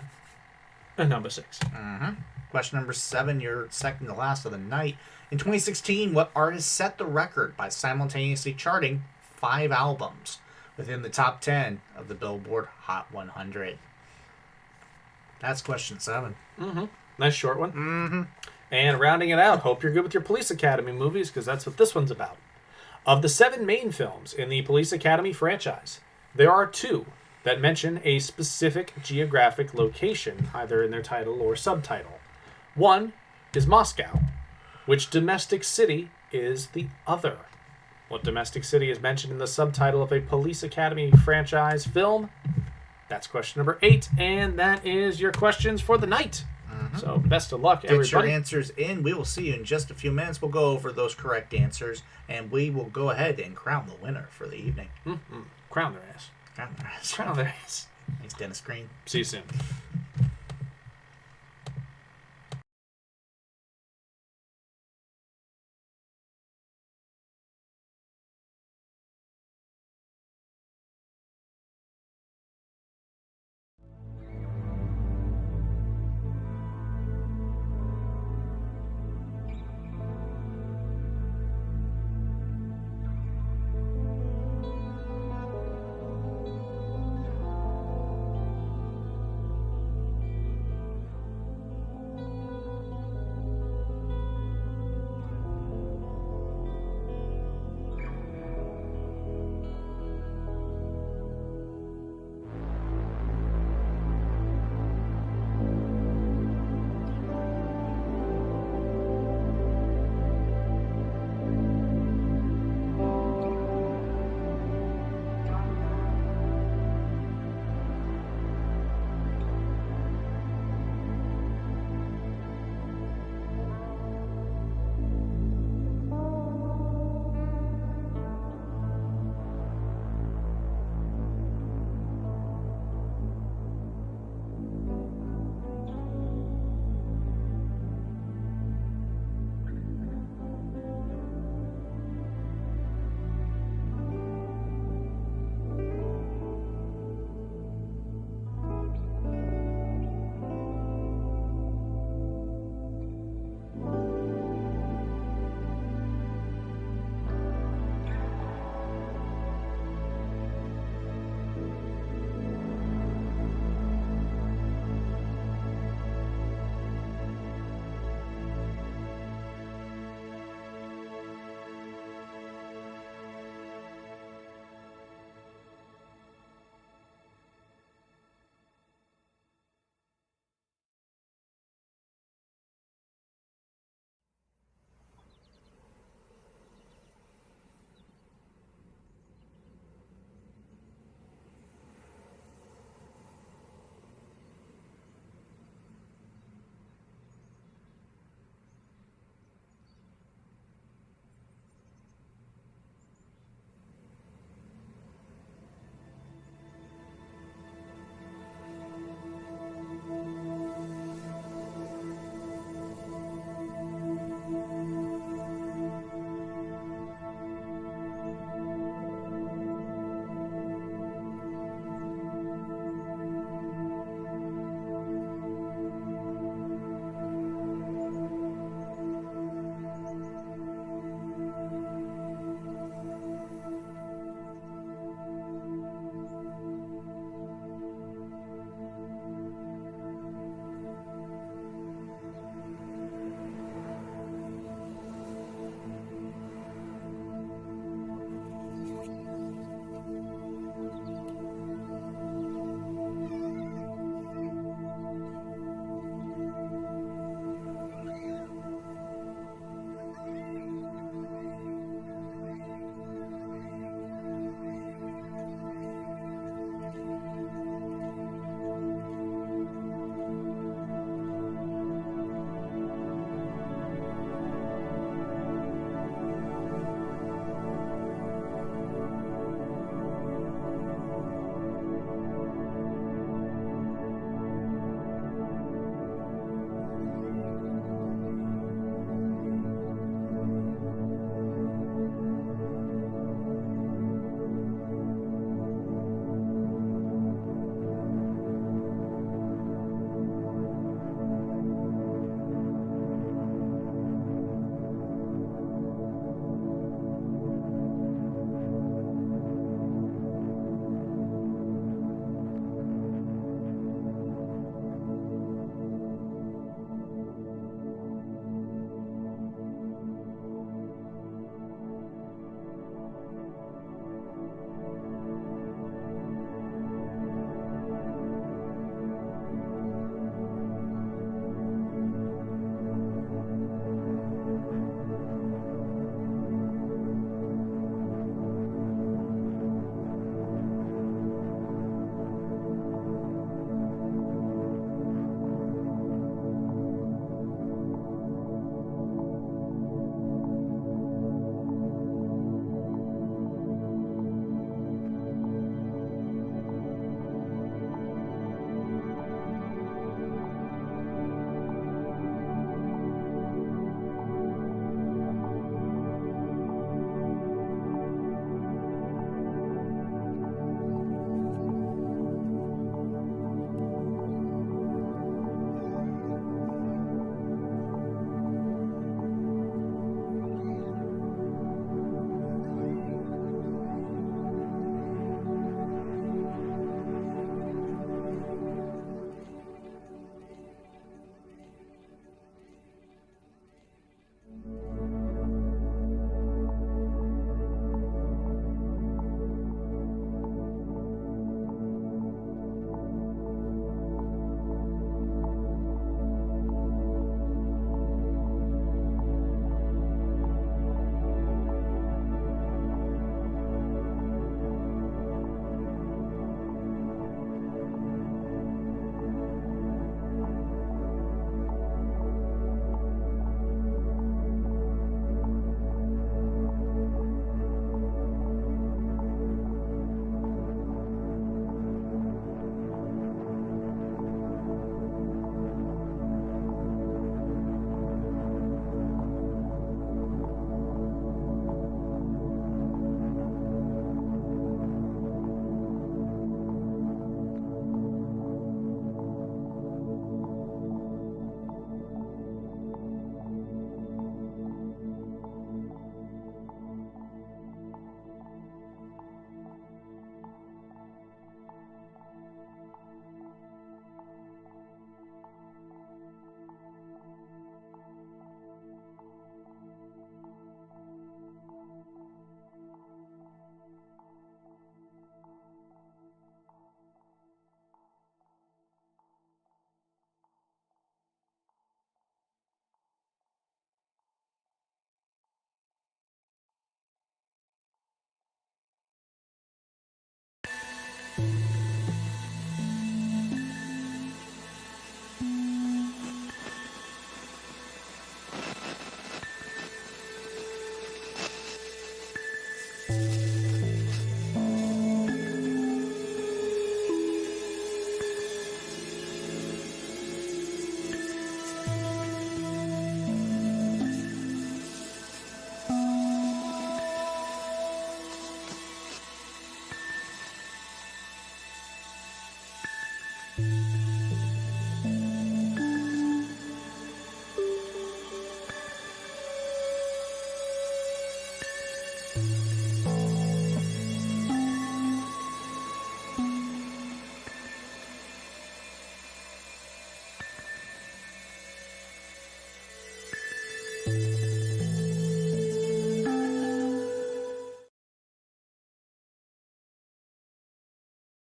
number 6. Question number 7, your second to last of the night. In 2016, what artist set the record by simultaneously charting 5 albums within the top 10 of the Billboard Hot 100? That's question 7. Nice short one. And rounding it out, hope you're good with your Police Academy movies, because that's what this one's about. Of the 7 main films in the Police Academy franchise, there are 2 that mention a specific geographic location, either in their title or subtitle. One is Moscow. Which domestic city is the other? What domestic city is mentioned in the subtitle of a Police Academy franchise film? That's question number 8, and that is your questions for the night. So best of luck, everybody. Get your answers in. We will see you in just a few minutes. We'll go over those correct answers, and we will go ahead and crown the winner for the evening. Crown their ass. Crown their ass. Crown their ass. Thanks, Dennis Green. See you soon.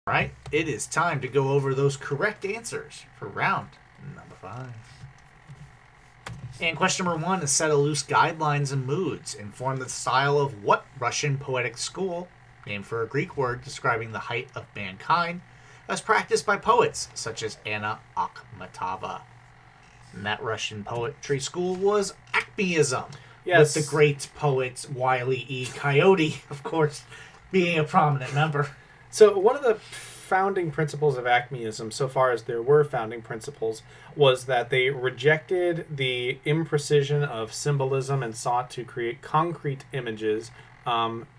Right, it is time to go over those correct answers for round number 5. And question number 1, a set of loose guidelines and moods inform the style of what Russian poetic school, named for a Greek word describing the height of mankind, as practiced by poets such as Anna Akhmatova. And that Russian poetry school was Acmeism, Yes. with the great poet Wile E. Coyote, of course, being a prominent member. So one of the founding principles of Acmeism, so far as there were founding principles, was that they rejected the imprecision of symbolism and sought to create concrete images,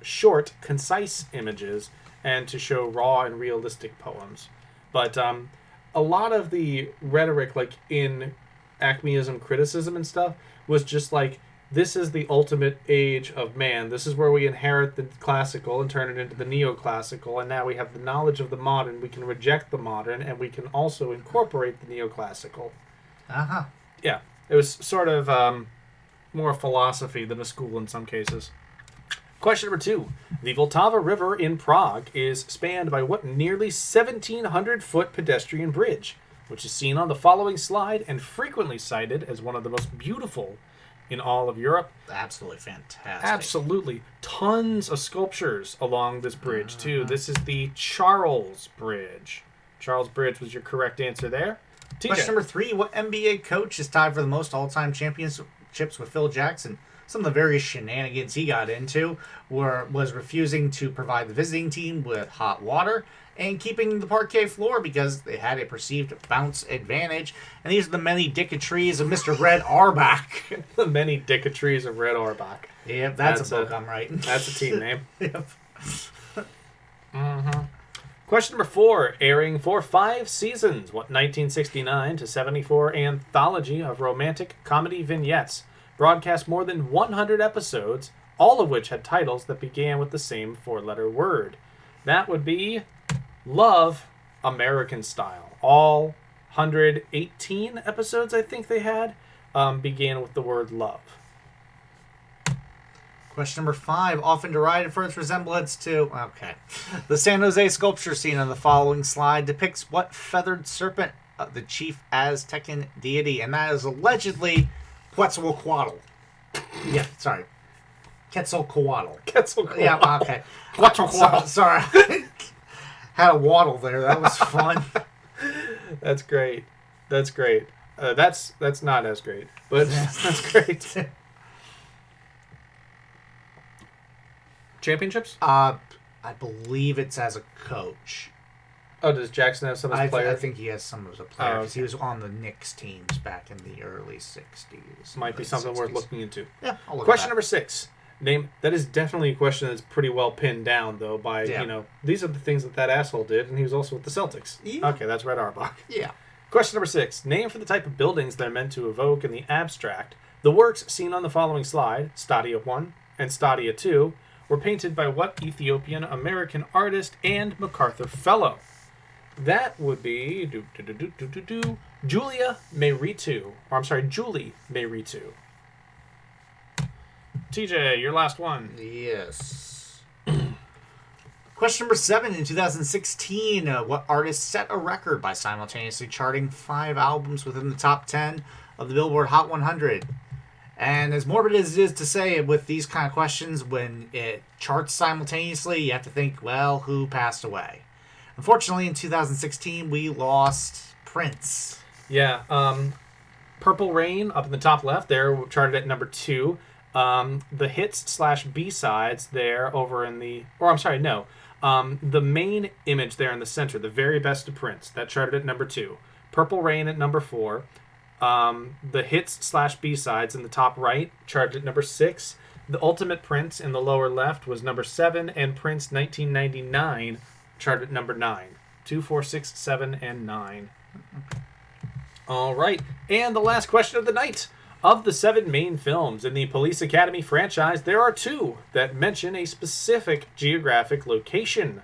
short, concise images, and to show raw and realistic poems. But a lot of the rhetoric, like in Acmeism criticism and stuff, was just like, this is the ultimate age of man. This is where we inherit the classical and turn it into the neoclassical, and now we have the knowledge of the modern. We can reject the modern, and we can also incorporate the neoclassical. Uh-huh. Yeah, it was sort of more a philosophy than a school in some cases. Question number 2. The Vltava River in Prague is spanned by what nearly 1,700-foot pedestrian bridge, which is seen on the following slide and frequently cited as one of the most beautiful in all of Europe. Absolutely fantastic. Absolutely. Tons of sculptures along this bridge, too. This is the Charles Bridge. Charles Bridge was your correct answer there. TJ. Question number 3. What NBA coach is tied for the most all-time championships with Phil Jackson? Some of the various shenanigans he got into was refusing to provide the visiting team with hot water and keeping the parquet floor because they had a perceived bounce advantage. And these are the many dicketries of Mr. Red Auerbach. The many dicketries of Red Auerbach. Yep, that's a book I'm writing. That's a team name. Yep. Question number 4. Airing for 5 seasons, what 1969 to 74 anthology of romantic comedy vignettes broadcast more than 100 episodes, all of which had titles that began with the same 4-letter word. That would be Love, American Style. All 118 episodes I think they had began with the word love. Question number 5, often derided for its resemblance to... Okay. The San Jose sculpture seen on the following slide depicts what feathered serpent, the chief Aztecan deity, and that is allegedly Quetzalcoatl. Yeah, sorry. Quetzalcoatl. Quetzalcoatl. Yeah, okay. Quetzalcoatl. Sorry. Had a waddle there. That was fun. That's great. That's great. That's not as great, but that's great. Championships? I believe it's as a coach. Oh, does Jackson have some as a player? I think he has some as a player because okay. he was on the Knicks teams back in the early 60s. Might be something 60s. worth looking into. Yeah, I'll look Question at number 6. Name that is definitely a question that's pretty well pinned down though by these are the things that asshole did, and he was also with the Celtics. Yeah. Okay, that's Red Auerbach. Yeah. Question number 6. Name for the type of buildings that are meant to evoke in the abstract. The works seen on the following slide, Stadia 1 and Stadia 2, were painted by what Ethiopian American artist and MacArthur Fellow? That would be Julia Meritu. Or I'm sorry, Julie Meritu. TJ, your last one. Yes. Question number 7. In 2016, what artist set a record by simultaneously charting 5 albums within the top 10 of the Billboard Hot 100? And as morbid as it is to say with these kind of questions, when it charts simultaneously, you have to think, well, who passed away? Unfortunately, in 2016, we lost Prince. Yeah. Purple Rain, up in the top left there, charted at number 2. The hits/B-sides there over in the... Or, I'm sorry, no. The main image there in the center, the very best of Prince, that charted at number 2. Purple Rain at number 4. The hits/B-sides in the top right charted at number 6. The Ultimate Prince in the lower left was number 7, and Prince 1999 charted at number 9. 2, 4, 6, 7, and 9. All right, and the last question of the night. Of the 7 main films in the Police Academy franchise, there are 2 that mention a specific geographic location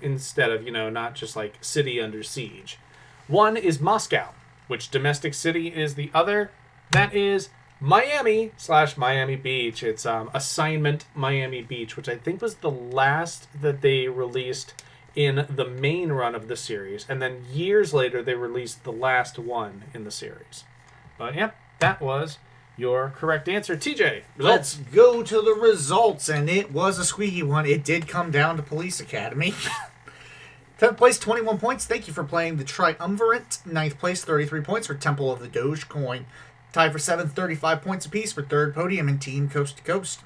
instead of, not just like city under siege. One is Moscow. Which domestic city is the other? That is Miami/Miami Beach. It's Assignment Miami Beach, which I think was the last that they released in the main run of the series, and then years later they released the last one in the series. But yeah, that was your correct answer. TJ, results. Let's go to the results, and it was a squeaky one. It did come down to Police Academy. 10th place, 21 points. Thank you for playing the Triumvirate. 9th place, 33 points for Temple of the Dogecoin. Tied for 7th, 35 points apiece for 3rd podium and Team Coast to Coast.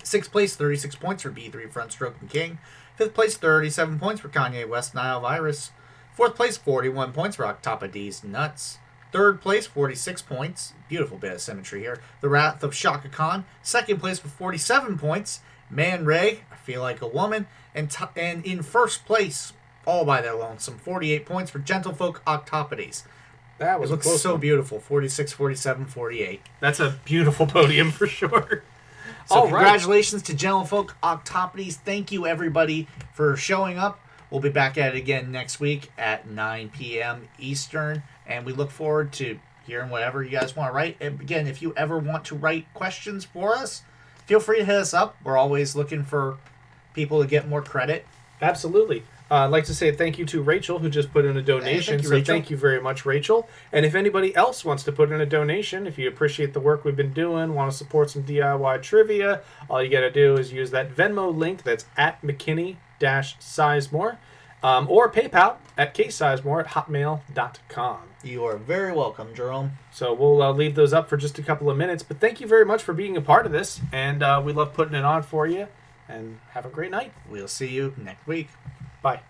6th place, 36 points for B3 Frontstroke and King. 5th place, 37 points for Kanye West Nile Virus. 4th place, 41 points for Octopus Nuts. 3rd place, 46 points. Beautiful bit of symmetry here. The Wrath of Shaka Khan. 2nd place with 47 points. Man Ray, I Feel Like a Woman. And in 1st place, all by their lonesome, 48 points for Gentlefolk Octopodes. That was it looks so beautiful. 46, 47, 48. That's a beautiful podium for sure. So congratulations to Gentlefolk Octopodes. Thank you, everybody, for showing up. We'll be back at it again next week at 9 p.m. Eastern. And we look forward to hearing whatever you guys want to write. And again, if you ever want to write questions for us, feel free to hit us up. We're always looking for people to get more credit. Absolutely. I'd like to say thank you to Rachel, who just put in a donation. Thank you very much, Rachel. And if anybody else wants to put in a donation, if you appreciate the work we've been doing, want to support some DIY trivia, all you got to do is use that Venmo link that's at McKinney-Sizemore, or PayPal at ksizemore@hotmail.com. You are very welcome, Jerome. So we'll leave those up for just a couple of minutes. But thank you very much for being a part of this, and we love putting it on for you. And have a great night. We'll see you next week. Bye.